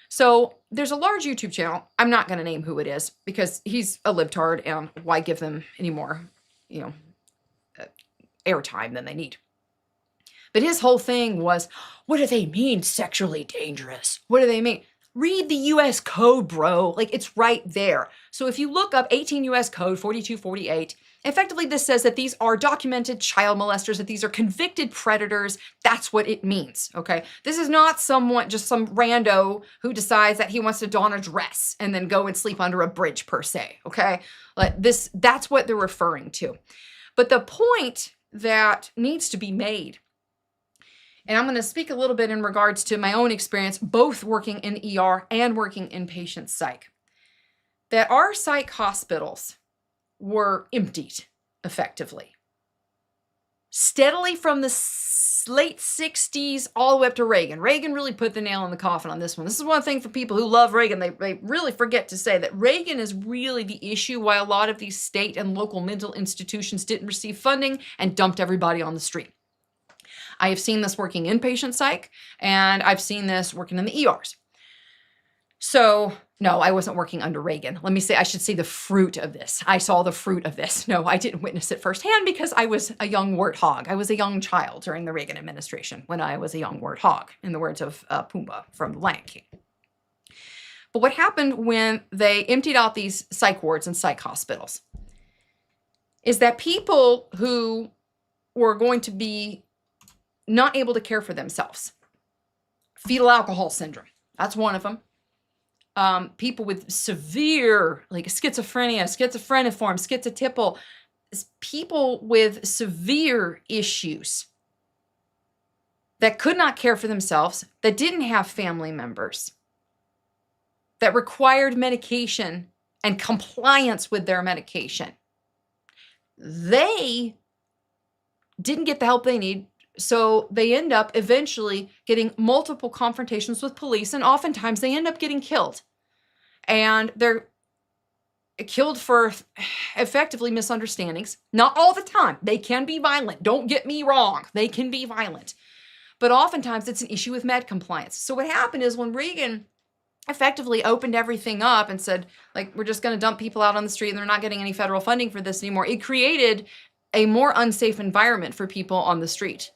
So there's a large YouTube channel. I'm not going to name who it is because he's a libtard and why give them any more, airtime than they need. But his whole thing was, what do they mean sexually dangerous? What do they mean? Read the U.S. code, bro. Like, it's right there. So if you look up 18 U.S. code 4248, effectively this says that these are documented child molesters, that these are convicted predators. That's what it means, okay? This is not just some rando who decides that he wants to don a dress and then go and sleep under a bridge per se, okay? Like that's what they're referring to. But the point that needs to be made, and I'm going to speak a little bit in regards to my own experience, both working in ER and working in patient psych, that our psych hospitals were emptied effectively. Steadily from the late 60s all the way up to Reagan. Reagan really put the nail in the coffin on this one. This is one thing for people who love Reagan. They really forget to say that Reagan is really the issue why a lot of these state and local mental institutions didn't receive funding and dumped everybody on the street. I have seen this working in patient psych, and I've seen this working in the ERs. So, no, I wasn't working under Reagan. Let me say, I should say the fruit of this. I saw the fruit of this. No, I didn't witness it firsthand because I was a young warthog. I was a young child during the Reagan administration when I was a young warthog, in the words of Pumbaa from The Lion King. But what happened when they emptied out these psych wards and psych hospitals is that people who were going to be not able to care for themselves. Fetal alcohol syndrome. That's one of them. People with severe, like schizophrenia, schizophreniform, schizotypal, people with severe issues that could not care for themselves, that didn't have family members, that required medication and compliance with their medication. They didn't get the help they need. So they end up eventually getting multiple confrontations with police, and oftentimes they end up getting killed. And they're killed for effectively misunderstandings. Not all the time. They can be violent. Don't get me wrong. They can be violent. But oftentimes it's an issue with med compliance. So what happened is when Reagan effectively opened everything up and said, like, we're just going to dump people out on the street and they're not getting any federal funding for this anymore, it created a more unsafe environment for people on the street.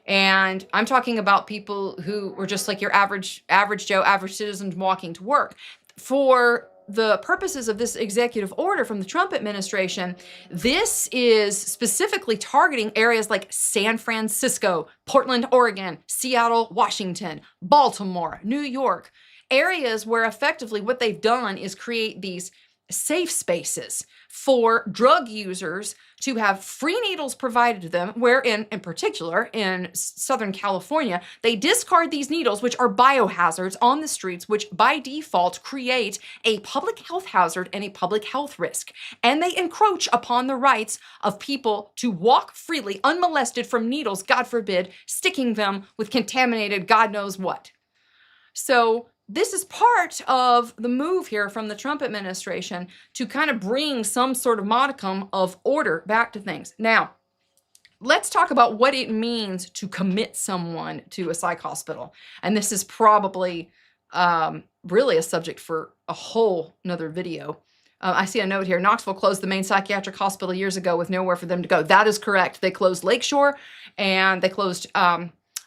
And I'm talking about people who were just like your average Joe, average citizen walking to work. For the purposes of this executive order from the Trump administration, this is specifically targeting areas like San Francisco, Portland, Oregon, Seattle, Washington, Baltimore, New York, areas where effectively what they've done is create these safe spaces for drug users to have free needles provided to them, where in particular in Southern California, they discard these needles, which are biohazards on the streets, which by default create a public health hazard and a public health risk. And they encroach upon the rights of people to walk freely, unmolested from needles, God forbid, sticking them with contaminated God knows what. So this is part of the move here from the Trump administration to kind of bring some sort of modicum of order back to things. Now, let's talk about what it means to commit someone to a psych hospital. And this is probably really a subject for a whole nother video. I see a note here. Knoxville closed the main psychiatric hospital years ago with nowhere for them to go. That is correct. They closed Lakeshore and they closed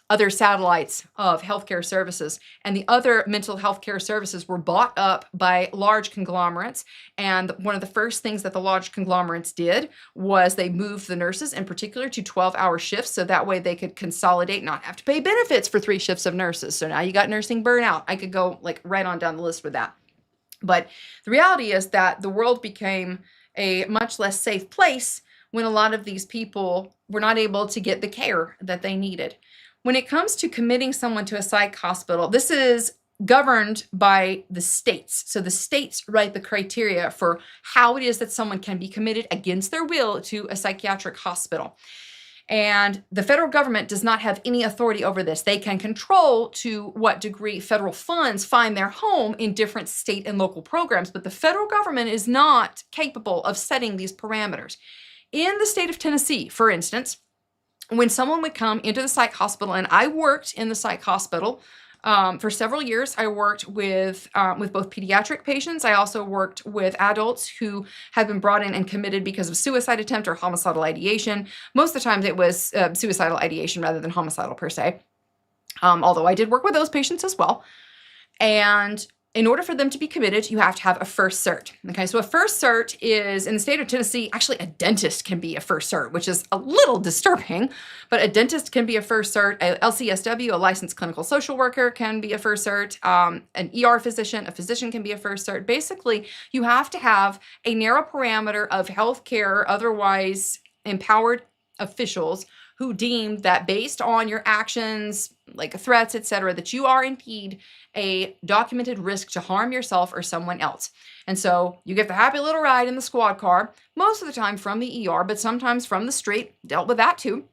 other satellites of healthcare services. And the other mental health care services were bought up by large conglomerates. And one of the first things that the large conglomerates did was they moved the nurses in particular to 12-hour shifts. So that way they could consolidate, not have to pay benefits for 3 shifts of nurses. So now you got nursing burnout. I could go like right on down the list with that. But the reality is that the world became a much less safe place when a lot of these people were not able to get the care that they needed. When it comes to committing someone to a psych hospital, this is governed by the states. So the states write the criteria for how it is that someone can be committed against their will to a psychiatric hospital. And the federal government does not have any authority over this. They can control to what degree federal funds find their home in different state and local programs, but the federal government is not capable of setting these parameters. In the state of Tennessee, for instance, when someone would come into the psych hospital, and I worked in the psych hospital for several years. I worked with both pediatric patients. I also worked with adults who had been brought in and committed because of suicide attempt or homicidal ideation. Most of the times it was suicidal ideation rather than homicidal per se, although I did work with those patients as well. And in order for them to be committed, you have to have a first cert. Okay, so a first cert is, in the state of Tennessee, actually a dentist can be a first cert, which is a little disturbing, but a dentist can be a first cert. A LCSW, a licensed clinical social worker, can be a first cert. An ER physician, a physician can be a first cert. Basically, you have to have a narrow parameter of healthcare, otherwise empowered officials who deem that based on your actions, like threats, etc., that you are indeed a documented risk to harm yourself or someone else. And so you get the happy little ride in the squad car, most of the time from the ER, but sometimes from the street, dealt with that too.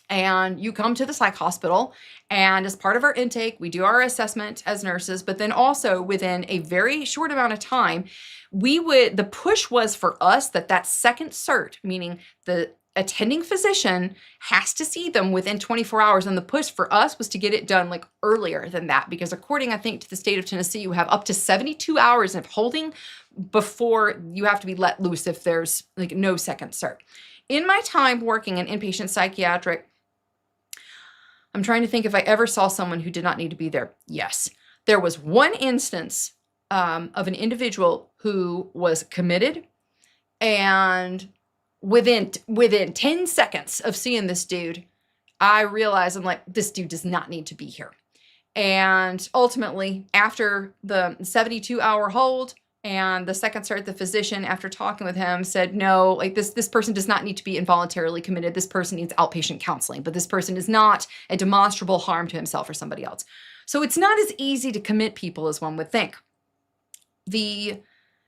And you come to the psych hospital, and as part of our intake, we do our assessment as nurses, but then also within a very short amount of time, the push was for us that second cert, meaning the attending physician has to see them within 24 hours. And the push for us was to get it done like earlier than that, because according, I think, to the state of Tennessee, you have up to 72 hours of holding before you have to be let loose if there's like no second cert. In my time working in inpatient psychiatric, I'm trying to think if I ever saw someone who did not need to be there. Yes, there was one instance of an individual who was committed, and within 10 seconds of seeing this dude, I realized, I'm like, this dude does not need to be here. And ultimately, after the 72-hour hold and the second cert, the physician, after talking with him, said, no, like this person does not need to be involuntarily committed. This person needs outpatient counseling, but this person is not a demonstrable harm to himself or somebody else. So it's not as easy to commit people as one would think. The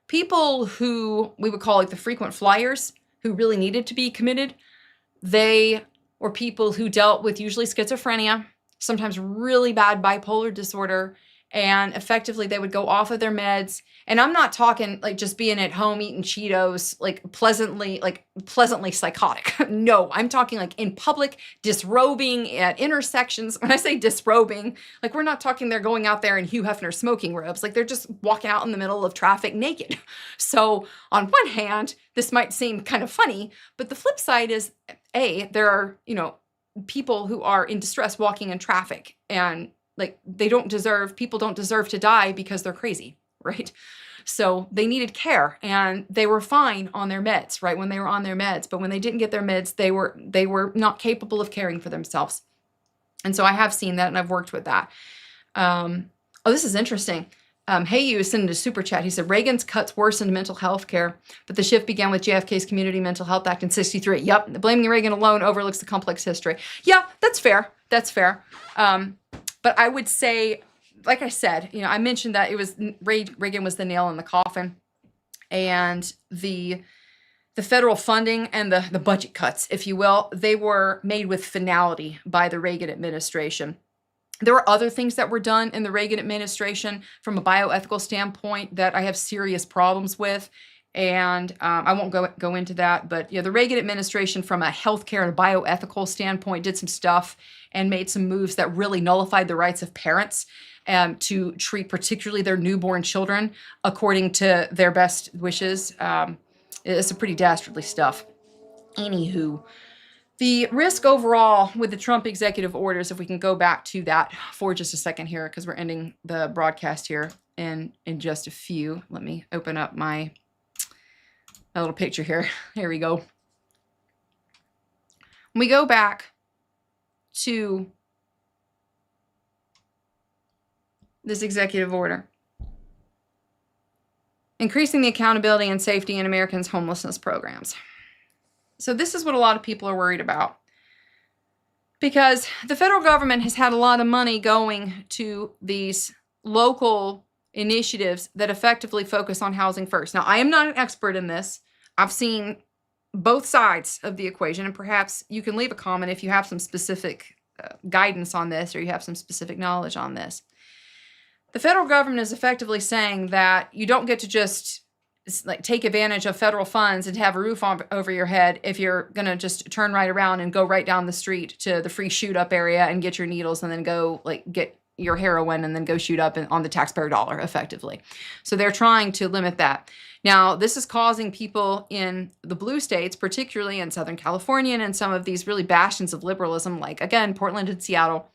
people who we would call like the frequent flyers, who really needed to be committed, they were people who dealt with usually schizophrenia, sometimes really bad bipolar disorder, and effectively they would go off of their meds. And I'm not talking like just being at home eating Cheetos, like pleasantly psychotic. No, I'm talking like in public, disrobing at intersections. When I say disrobing, like we're not talking they're going out there in Hugh Hefner smoking robes, like they're just walking out in the middle of traffic naked. So on one hand, this might seem kind of funny, but the flip side is, there are, people who are in distress walking in traffic, and like people don't deserve to die because they're crazy, right? So they needed care, and they were fine on their meds, right? When they were on their meds, but when they didn't get their meds, they were not capable of caring for themselves. And so I have seen that, and I've worked with that. This is interesting. Hey, you sent a super chat. He said, Reagan's cuts worsened mental health care, but the shift began with JFK's Community Mental Health Act in 1963. Yep, blaming Reagan alone overlooks the complex history. Yeah, that's fair. That's fair. But I would say, like I said, I mentioned that it was Reagan was the nail in the coffin, and the federal funding and the budget cuts, if you will, they were made with finality by the Reagan administration. There were other things that were done in the Reagan administration from a bioethical standpoint that I have serious problems with. And I won't go into that, but the Reagan administration from a healthcare and bioethical standpoint did some stuff and made some moves that really nullified the rights of parents to treat particularly their newborn children according to their best wishes. It's some pretty dastardly stuff. Anywho, the risk overall with the Trump executive orders, if we can go back to that for just a second here, because we're ending the broadcast here in just a few. Let me open up my little picture here. Here we go. When we go back to this executive order, increasing the accountability and safety in Americans' homelessness programs. So this is what a lot of people are worried about. Because the federal government has had a lot of money going to these local initiatives that effectively focus on housing first. Now, I am not an expert in this. I've seen both sides of the equation, and perhaps you can leave a comment if you have some specific guidance on this or you have some specific knowledge on this. The federal government is effectively saying that you don't get to just like take advantage of federal funds and have a roof over your head if you're going to just turn right around and go right down the street to the free shoot up area and get your needles and then go like get your heroin and then go shoot up on the taxpayer dollar effectively. So they're trying to limit that. Now, this is causing people in the blue states, particularly in Southern California and in some of these really bastions of liberalism, like again, Portland and Seattle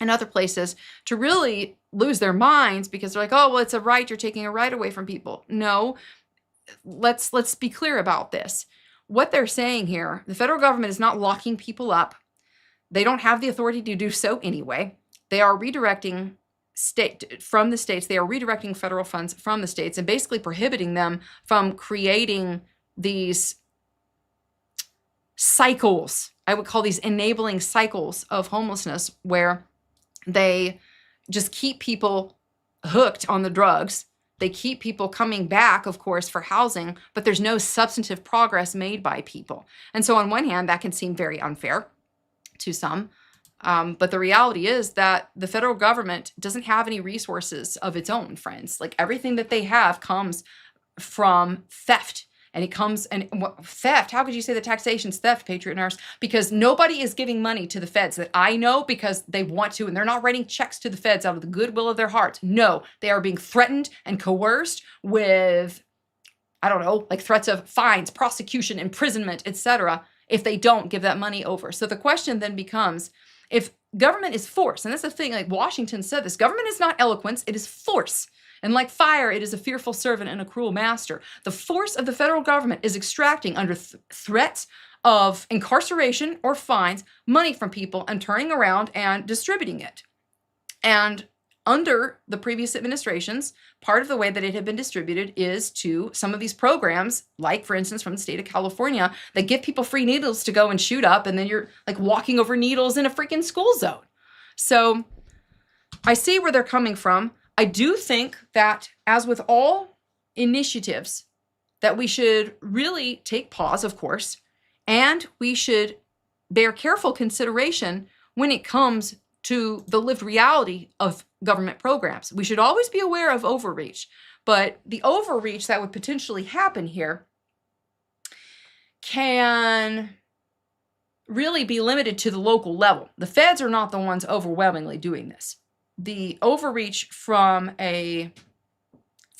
and other places, to really lose their minds because they're like, oh, well, it's a right. You're taking a right away from people. No, let's be clear about this. What they're saying here, the federal government is not locking people up. They don't have the authority to do so anyway. They are redirecting from the states. They are redirecting federal funds from the states and basically prohibiting them from creating these cycles. I would call these enabling cycles of homelessness where they just keep people hooked on the drugs. They keep people coming back, of course, for housing, but there's no substantive progress made by people. And so on one hand, that can seem very unfair to some. But the reality is that the federal government doesn't have any resources of its own, friends. Like everything that they have comes from theft. And it comes, and theft, how could you say the taxation's theft, Patriot Nurse? Because nobody is giving money to the feds that I know because they want to, and they're not writing checks to the feds out of the goodwill of their hearts. No, they are being threatened and coerced with, I don't know, like threats of fines, prosecution, imprisonment, etc. if they don't give that money over. So the question then becomes, if government is force, and that's the thing, like Washington said this, government is not eloquence, it is force. And like fire, it is a fearful servant and a cruel master. The force of the federal government is extracting under threats of incarceration or fines money from people and turning around and distributing it. And under the previous administrations, part of the way that it had been distributed is to some of these programs, like for instance from the state of California, that give people free needles to go and shoot up, and then you're like walking over needles in a freaking school zone. So I see where they're coming from. I do think that, as with all initiatives, that we should really take pause, of course, and we should bear careful consideration when it comes to the lived reality of government programs. We should always be aware of overreach, but the overreach that would potentially happen here can really be limited to the local level. The feds are not the ones overwhelmingly doing this. The overreach from a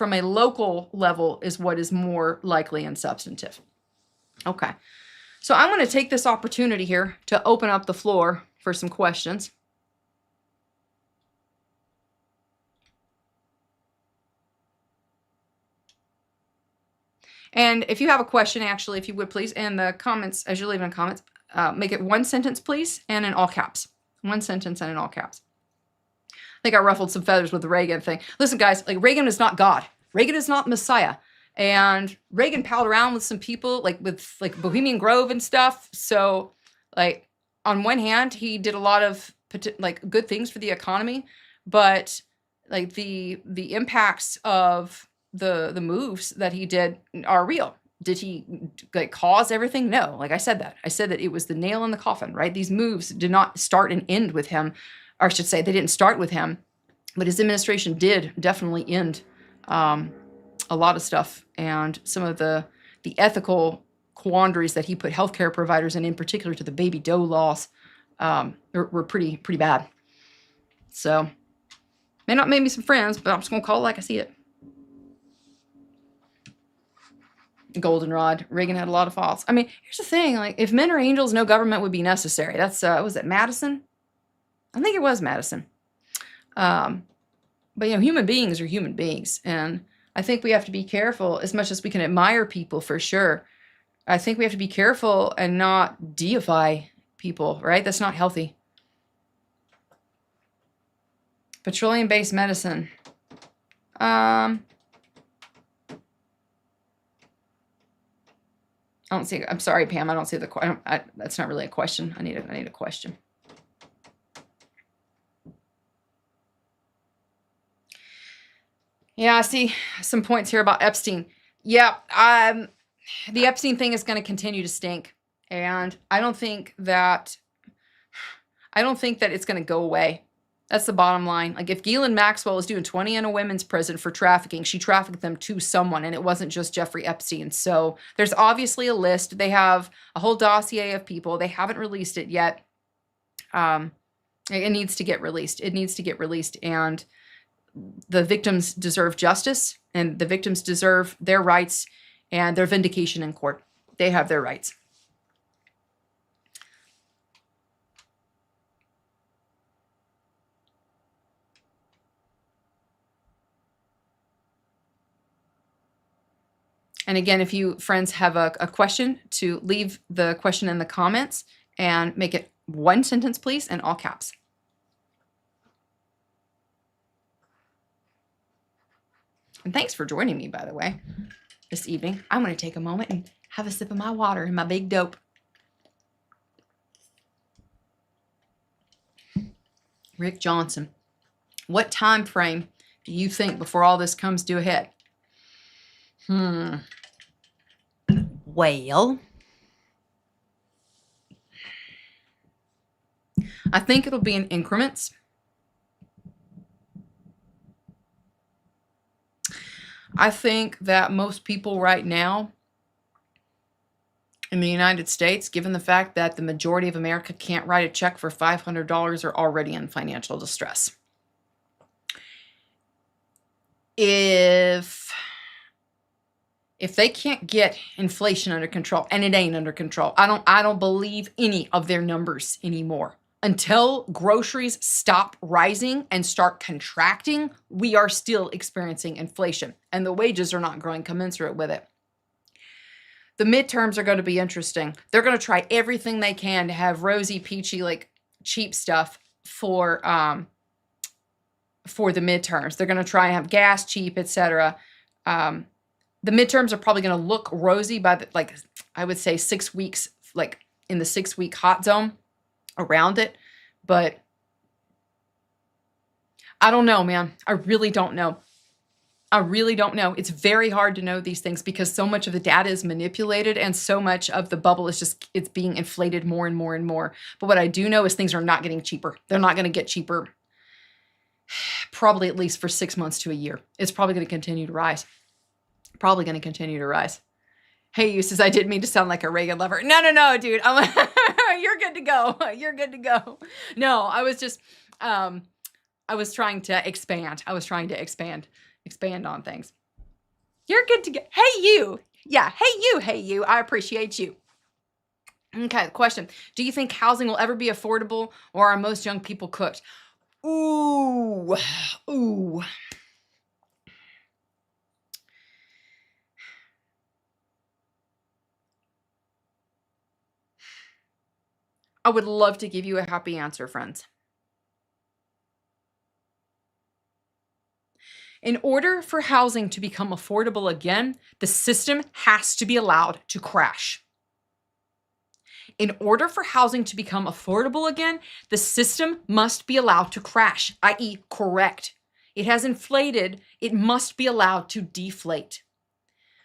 local level is what is more likely and substantive. Okay, so I'm going to take this opportunity here to open up the floor for some questions. And if you have a question, actually, if you would please, in the comments, as you're leaving comments, make it one sentence, please, and in all caps. One sentence and in all caps. I think I ruffled some feathers with the Reagan thing. Listen, guys, like Reagan is not God. Reagan is not Messiah. And Reagan palled around with some people, like with like Bohemian Grove and stuff. So, like, on one hand, he did a lot of like good things for the economy, but like the impacts of the moves that he did are real. Did he like cause everything? No. Like I said that it was the nail in the coffin, right? These moves did not start and end with him. Or I should say, they didn't start with him, but his administration did definitely end a lot of stuff, and some of the ethical quandaries that he put healthcare providers in particular to the baby doe laws, were pretty bad. So, may not make me some friends, but I'm just gonna call it like I see it. Goldenrod, Reagan had a lot of faults. I mean, here's the thing: like, if men are angels, no government would be necessary. That's was it Madison? I think it was Madison. But, you know, human beings are human beings. And I think we have to be careful, as much as we can admire people for sure. I think we have to be careful and not deify people, right? That's not healthy. Petroleum-based medicine. I don't see. I'm sorry, Pam. I don't see the question. That's not really a question. I need a question. Yeah, I see some points here about Epstein. Yeah, the Epstein thing is going to continue to stink, and I don't think that it's going to go away. That's the bottom line. Like, if Ghislaine Maxwell is doing 20 in a women's prison for trafficking, she trafficked them to someone, and it wasn't just Jeffrey Epstein. So there's obviously a list. They have a whole dossier of people. They haven't released it yet. It needs to get released. It needs to get released, and the victims deserve justice, and the victims deserve their rights and their vindication in court. They have their rights. And again, if you friends have a question, to leave the question in the comments and make it one sentence, please, in all caps. And thanks for joining me, by the way, this evening. I'm going to take a moment and have a sip of my water and my big dope. Rick Johnson, what time frame do you think before all this comes to a head? Well, I think it'll be in increments. I think that most people right now in the United States, given the fact that the majority of America can't write a check for $500, are already in financial distress. If they can't get inflation under control, and it ain't under control, I don't believe any of their numbers anymore. Until groceries stop rising and start contracting, we are still experiencing inflation, and the wages are not growing commensurate with it. The midterms are going to be interesting. They're going to try everything they can to have rosy, peachy, like cheap stuff for the midterms. They're going to try and have gas cheap, etc. The midterms are probably going to look rosy by the, like, I would say 6 weeks, like in the 6-week hot zone around it. But I don't know, man. I really don't know. I really don't know. It's very hard to know these things because so much of the data is manipulated and so much of the bubble is just, it's being inflated more and more and more. But what I do know is things are not getting cheaper. They're not going to get cheaper probably at least for 6 months to a year. It's probably going to continue to rise. Probably going to continue to rise. Hey, you says, I didn't mean to sound like a Reagan lover. No, dude. You're good to go. You're good to go. No, I was just, I was trying to expand. Expand on things. You're good to go. Hey, you. Yeah. Hey, you. I appreciate you. Okay. Question. Do you think housing will ever be affordable, or are most young people cooked? Ooh. I would love to give you a happy answer, friends. In order for housing to become affordable again, the system has to be allowed to crash. In order for housing to become affordable again, the system must be allowed to crash, i.e., correct. It has inflated, it must be allowed to deflate.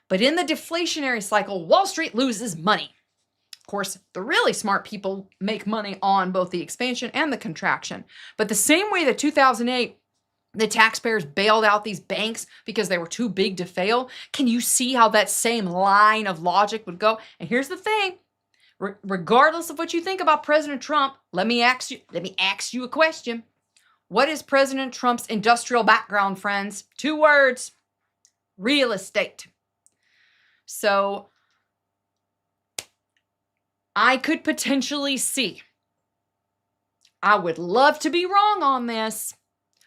But in the deflationary cycle, Wall Street loses money. Of course, the really smart people make money on both the expansion and the contraction. But the same way that 2008, the taxpayers bailed out these banks because they were too big to fail, can you see how that same line of logic would go? And here's the thing. Regardless of what you think about President Trump, let me ask you a question. What is President Trump's industrial background, friends? 2 words: real estate. So I could potentially see, I would love to be wrong on this,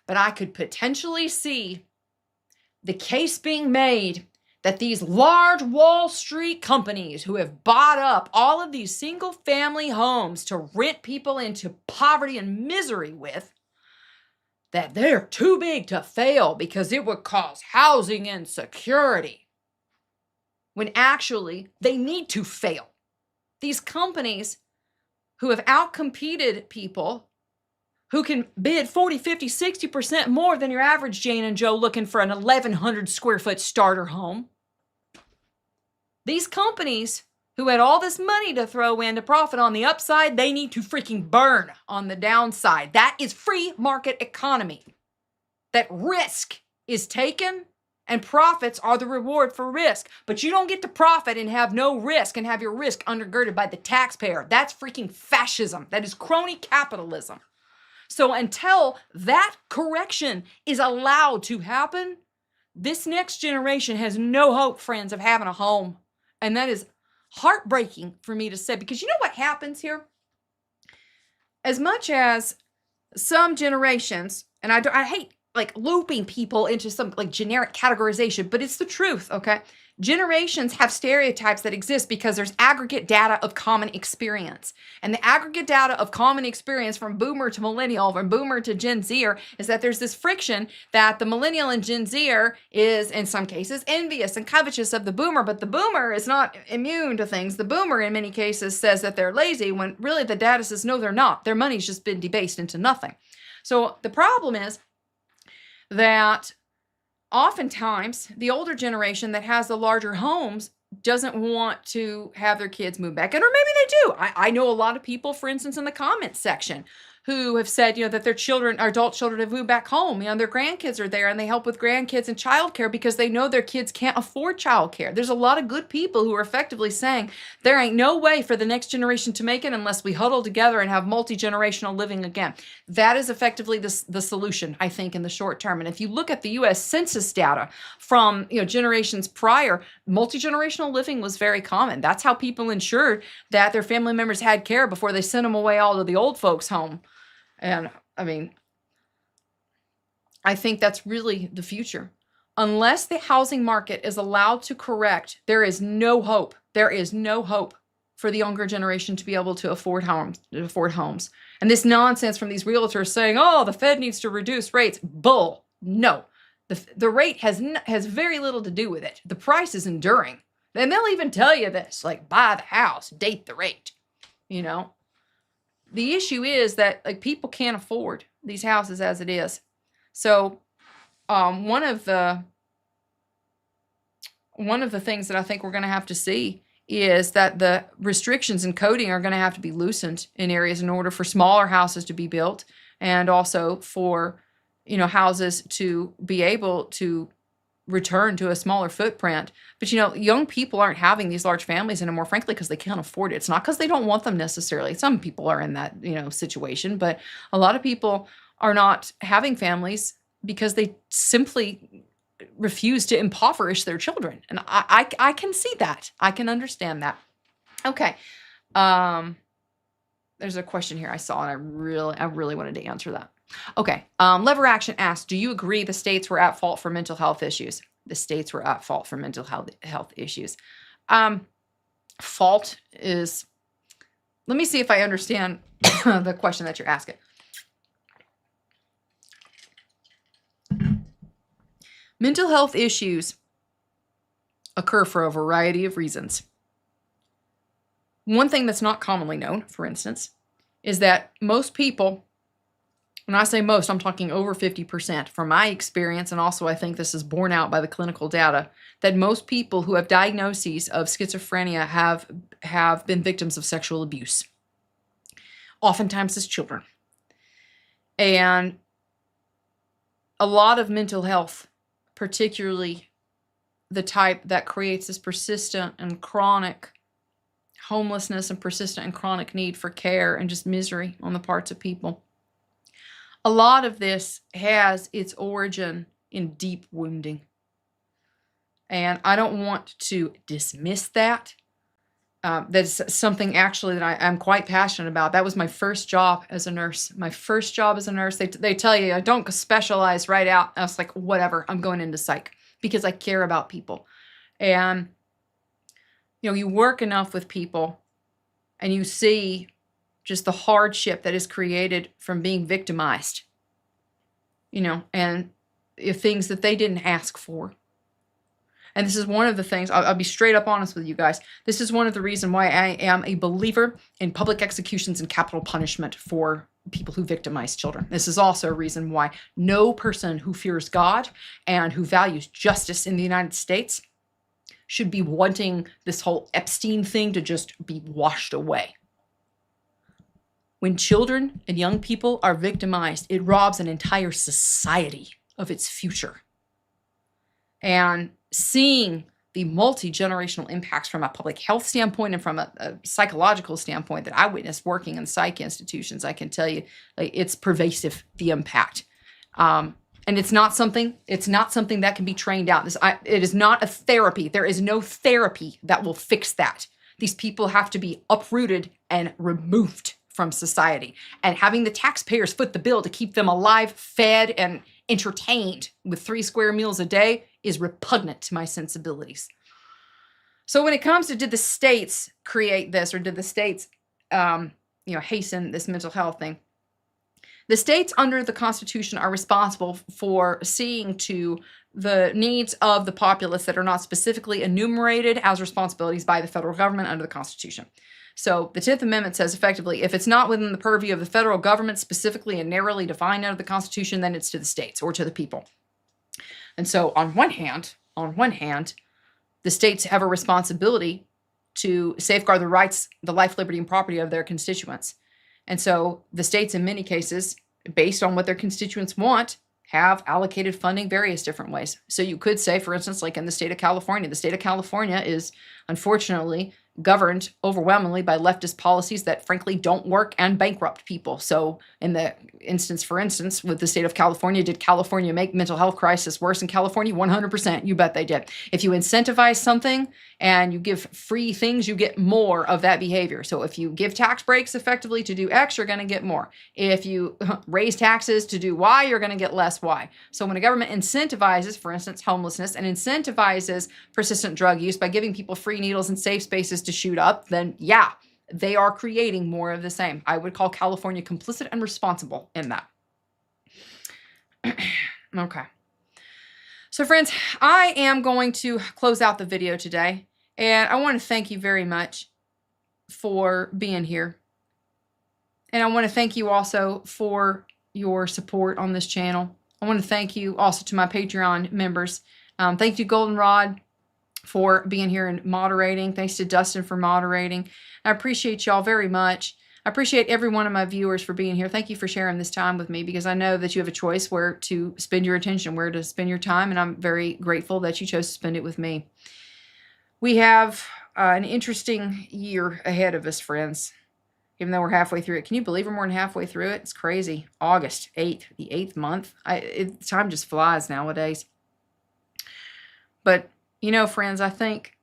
but I could potentially see the case being made that these large Wall Street companies who have bought up all of these single-family homes to rent people into poverty and misery with, that they're too big to fail because it would cause housing insecurity. when actually they need to fail. These companies who have outcompeted people who can bid 40, 50, 60% more than your average Jane and Joe looking for an 1,100 square foot starter home. These companies who had all this money to throw in to profit on the upside, they need to freaking burn on the downside. That is free market economy. That risk is taken and profits are the reward for risk. But you don't get to profit and have no risk and have your risk undergirded by the taxpayer. That's freaking fascism. That is crony capitalism. So until that correction is allowed to happen, this next generation has no hope, friends, of having a home. And that is heartbreaking for me to say, because you know what happens here? As much as some generations, and I hate like looping people into some like generic categorization, but it's the truth, okay? Generations have stereotypes that exist because there's aggregate data of common experience. And the aggregate data of common experience from boomer to millennial, from boomer to Gen Zer, is that there's this friction that the millennial and Gen Zer is, in some cases, envious and covetous of the boomer, but the boomer is not immune to things. The boomer, in many cases, says that they're lazy when really the data says, no, they're not. Their money's just been debased into nothing. So the problem is that oftentimes, the older generation that has the larger homes doesn't want to have their kids move back in, or maybe they do. I know a lot of people, for instance, in the comments section who have said, that their children, or adult children, have moved back home. Their grandkids are there and they help with grandkids and childcare because they know their kids can't afford childcare. There's a lot of good people who are effectively saying there ain't no way for the next generation to make it unless we huddle together and have multi-generational living again. That is effectively the solution, I think, in the short term. And if you look at the U.S. Census data from generations prior, multi-generational living was very common. That's how people ensured that their family members had care before they sent them away all to the old folks' home. And I think that's really the future. Unless the housing market is allowed to correct, there is no hope. There is no hope for the younger generation to be able to afford homes. And this nonsense from these realtors saying, oh, the Fed needs to reduce rates. Bull. No. The rate has very little to do with it. The price is enduring. And they'll even tell you this, like, buy the house, date the rate, The issue is that people can't afford these houses as it is. So one of the things that I think we're going to have to see is that the restrictions in coding are going to have to be loosened in areas in order for smaller houses to be built, and also for houses to be able to return to a smaller footprint. But young people aren't having these large families anymore, frankly, because they can't afford it. It's not because they don't want them necessarily. Some people are in that situation, but a lot of people are not having families because they simply refuse to impoverish their children. And I can see that. I can understand that. Okay. There's a question here I saw, and I really wanted to answer that. Okay. Lever Action asks, do you agree the states were at fault for mental health issues? The states were at fault for mental health issues. Fault is, let me see if I understand the question that you're asking. Mental health issues occur for a variety of reasons. One thing that's not commonly known, for instance, is that most people, when I say most, I'm talking over 50%, from my experience, and also I think this is borne out by the clinical data, that most people who have diagnoses of schizophrenia have been victims of sexual abuse, oftentimes as children. And a lot of mental health, particularly the type that creates this persistent and chronic homelessness and persistent and chronic need for care and just misery on the parts of people, a lot of this has its origin in deep wounding. And I don't want to dismiss that. That's something actually that I'm quite passionate about. That was my first job as a nurse. My first job as a nurse, they tell you, I don't specialize right out. I was like, whatever, I'm going into psych because I care about people. And, you work enough with people and you see just the hardship that is created from being victimized, and things that they didn't ask for. And this is one of the things, I'll be straight up honest with you guys. This is one of the reasons why I am a believer in public executions and capital punishment for people who victimize children. This is also a reason why no person who fears God and who values justice in the United States should be wanting this whole Epstein thing to just be washed away. When children and young people are victimized, it robs an entire society of its future. And seeing the multi-generational impacts from a public health standpoint and from a psychological standpoint that I witnessed working in psych institutions, I can tell you, like, it's pervasive, the impact. And it's not something that can be trained out. It is not a therapy. There is no therapy that will fix that. These people have to be uprooted and removed from society. And having the taxpayers foot the bill to keep them alive, fed, and entertained with 3 square meals a day is repugnant to my sensibilities. So when it comes to, did the states create this, or did the states hasten this mental health thing? The states under the Constitution are responsible for seeing to the needs of the populace that are not specifically enumerated as responsibilities by the federal government under the Constitution. So the 10th Amendment says effectively, if it's not within the purview of the federal government specifically and narrowly defined under the Constitution, then it's to the states or to the people. And so on one hand, the states have a responsibility to safeguard the rights, the life, liberty, and property of their constituents. And so the states, in many cases, based on what their constituents want, have allocated funding various different ways. So you could say, for instance, like in the state of California is unfortunately governed overwhelmingly by leftist policies that frankly don't work and bankrupt people. So in the instance, for instance, with the state of California, did California make mental health crisis worse in California? 100%. You bet they did. If you incentivize something and you give free things, you get more of that behavior. So if you give tax breaks effectively to do X, you're going to get more. If you raise taxes to do Y, you're going to get less Y. So when a government incentivizes, for instance, homelessness, and incentivizes persistent drug use by giving people free needles and safe spaces to shoot up, then yeah, they are creating more of the same. I would call California complicit and responsible in that. Okay. So friends, I am going to close out the video today, and I want to thank you very much for being here. And I want to thank you also for your support on this channel. I want to thank you also to my Patreon members. Thank you, Goldenrod, for being here and moderating. Thanks to Dustin for moderating. I appreciate y'all very much. I appreciate every one of my viewers for being here. Thank you for sharing this time with me, because I know that you have a choice where to spend your attention, where to spend your time, and I'm very grateful that you chose to spend it with me. We have an interesting year ahead of us, friends, even though we're halfway through it. Can you believe we're more than halfway through it? It's crazy. August 8th, the 8th month. Time just flies nowadays. But you know, friends, I think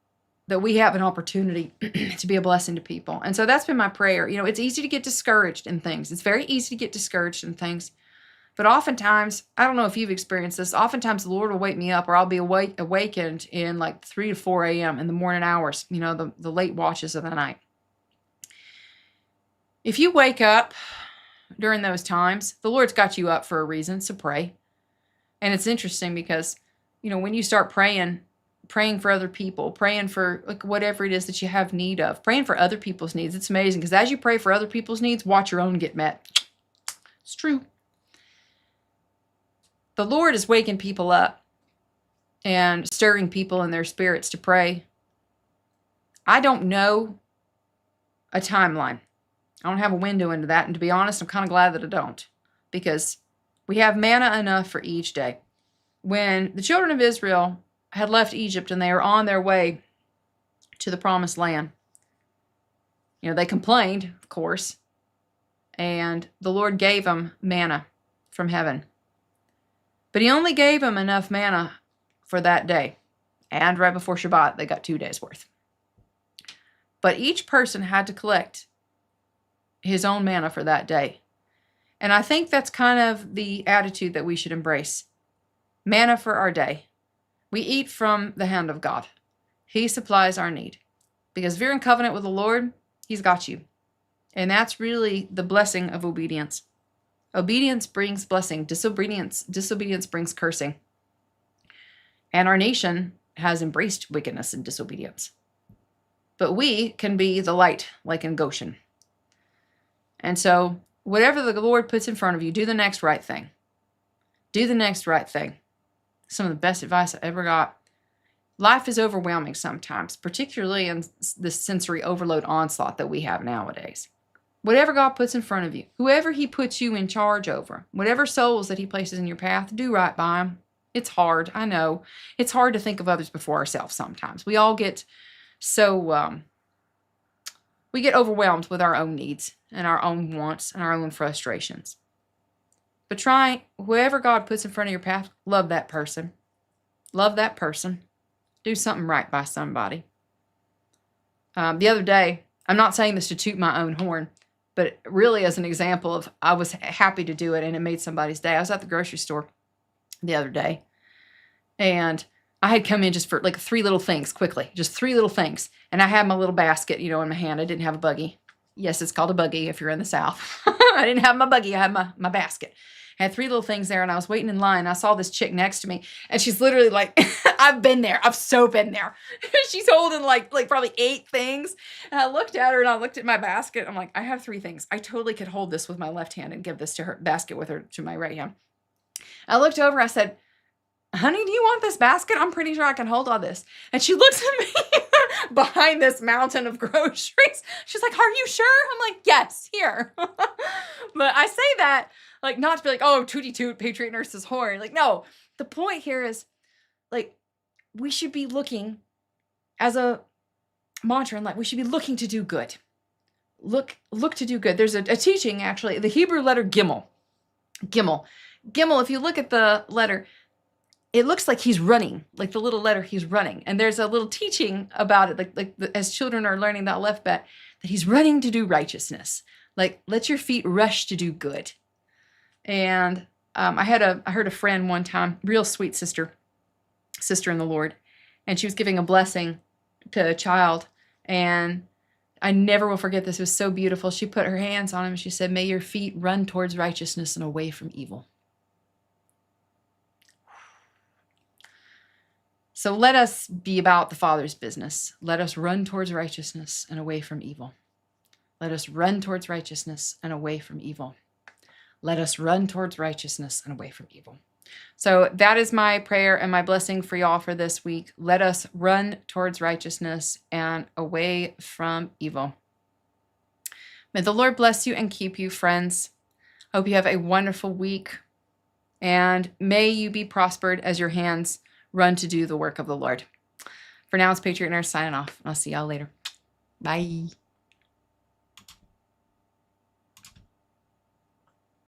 that we have an opportunity to be a blessing to people. And so that's been my prayer. You know, it's easy to get discouraged in things. It's very easy to get discouraged in things. But oftentimes, I don't know if you've experienced this, oftentimes the Lord will wake me up, or I'll be awakened in like 3 to 4 a.m. in the morning hours, you know, the late watches of the night. If you wake up during those times, the Lord's got you up for a reason, so pray. And it's interesting because, you know, when you start praying for other people, praying for like whatever it is that you have need of, praying for other people's needs. It's amazing, because as you pray for other people's needs, watch your own get met. It's true. The Lord is waking people up and stirring people in their spirits to pray. I don't know a timeline. I don't have a window into that. And to be honest, I'm kind of glad that I don't, because we have manna enough for each day. When the children of Israel had left Egypt and they were on their way to the promised land, you know, they complained, of course, and the Lord gave them manna from heaven. But he only gave them enough manna for that day. And right before Shabbat, they got 2 days worth. But each person had to collect his own manna for that day. And I think that's kind of the attitude that we should embrace. Manna for our day. We eat from the hand of God. He supplies our need. Because if you're in covenant with the Lord, he's got you. And that's really the blessing of obedience. Obedience brings blessing. Disobedience brings cursing. And our nation has embraced wickedness and disobedience. But we can be the light, like in Goshen. And so whatever the Lord puts in front of you, do the next right thing. Do the next right thing. Some of the best advice I ever got. Life is overwhelming sometimes, particularly in the sensory overload onslaught that we have nowadays. Whatever God puts in front of you, whoever he puts you in charge over, whatever souls that he places in your path, do right by them. It's hard. I know. It's hard to think of others before ourselves sometimes. We all get so, we get overwhelmed with our own needs and our own wants and our own frustrations. But try, whoever God puts in front of your path, love that person. Love that person. Do something right by somebody. The other day, I'm not saying this to toot my own horn, but really as an example of I was happy to do it and it made somebody's day. I was at the grocery store the other day and I had come in just for like 3 little things quickly, just 3 little things. And I had my little basket, in my hand. I didn't have a buggy. Yes, it's called a buggy if you're in the South. I didn't have my buggy. I had my basket. I had 3 little things there and I was waiting in line. I saw this chick next to me and she's literally like, I've been there. I've so been there. She's holding like probably 8 things. And I looked at her and I looked at my basket. I'm like, I have 3 things. I totally could hold this with my left hand and give this to her basket with her to my right hand. I looked over. I said, honey, do you want this basket? I'm pretty sure I can hold all this. And she looks at me behind this mountain of groceries. She's like, are you sure? I'm like, yes, here. But I say that like not to be like, oh, tootie toot, Patriot Nurse's horn. Like, no, the point here is like, we should be looking as a mantra and like, we should be looking to do good. Look to do good. There's a teaching actually, the Hebrew letter Gimel. Gimel, if you look at the letter, it looks like he's running, like the little letter he's running. And there's a little teaching about it, like as children are learning that alphabet, that he's running to do righteousness. Like, let your feet rush to do good. And I heard a friend one time, real sweet sister in the Lord, and she was giving a blessing to a child. And I never will forget this. It was so beautiful. She put her hands on him. She said, may your feet run towards righteousness and away from evil. So let us be about the Father's business. Let us run towards righteousness and away from evil. Let us run towards righteousness and away from evil. Let us run towards righteousness and away from evil. So that is my prayer and my blessing for y'all for this week. Let us run towards righteousness and away from evil. May the Lord bless you and keep you, friends. Hope you have a wonderful week. And may you be prospered as your hands run to do the work of the Lord. For now, it's Patriot Nurse signing off. I'll see y'all later. Bye.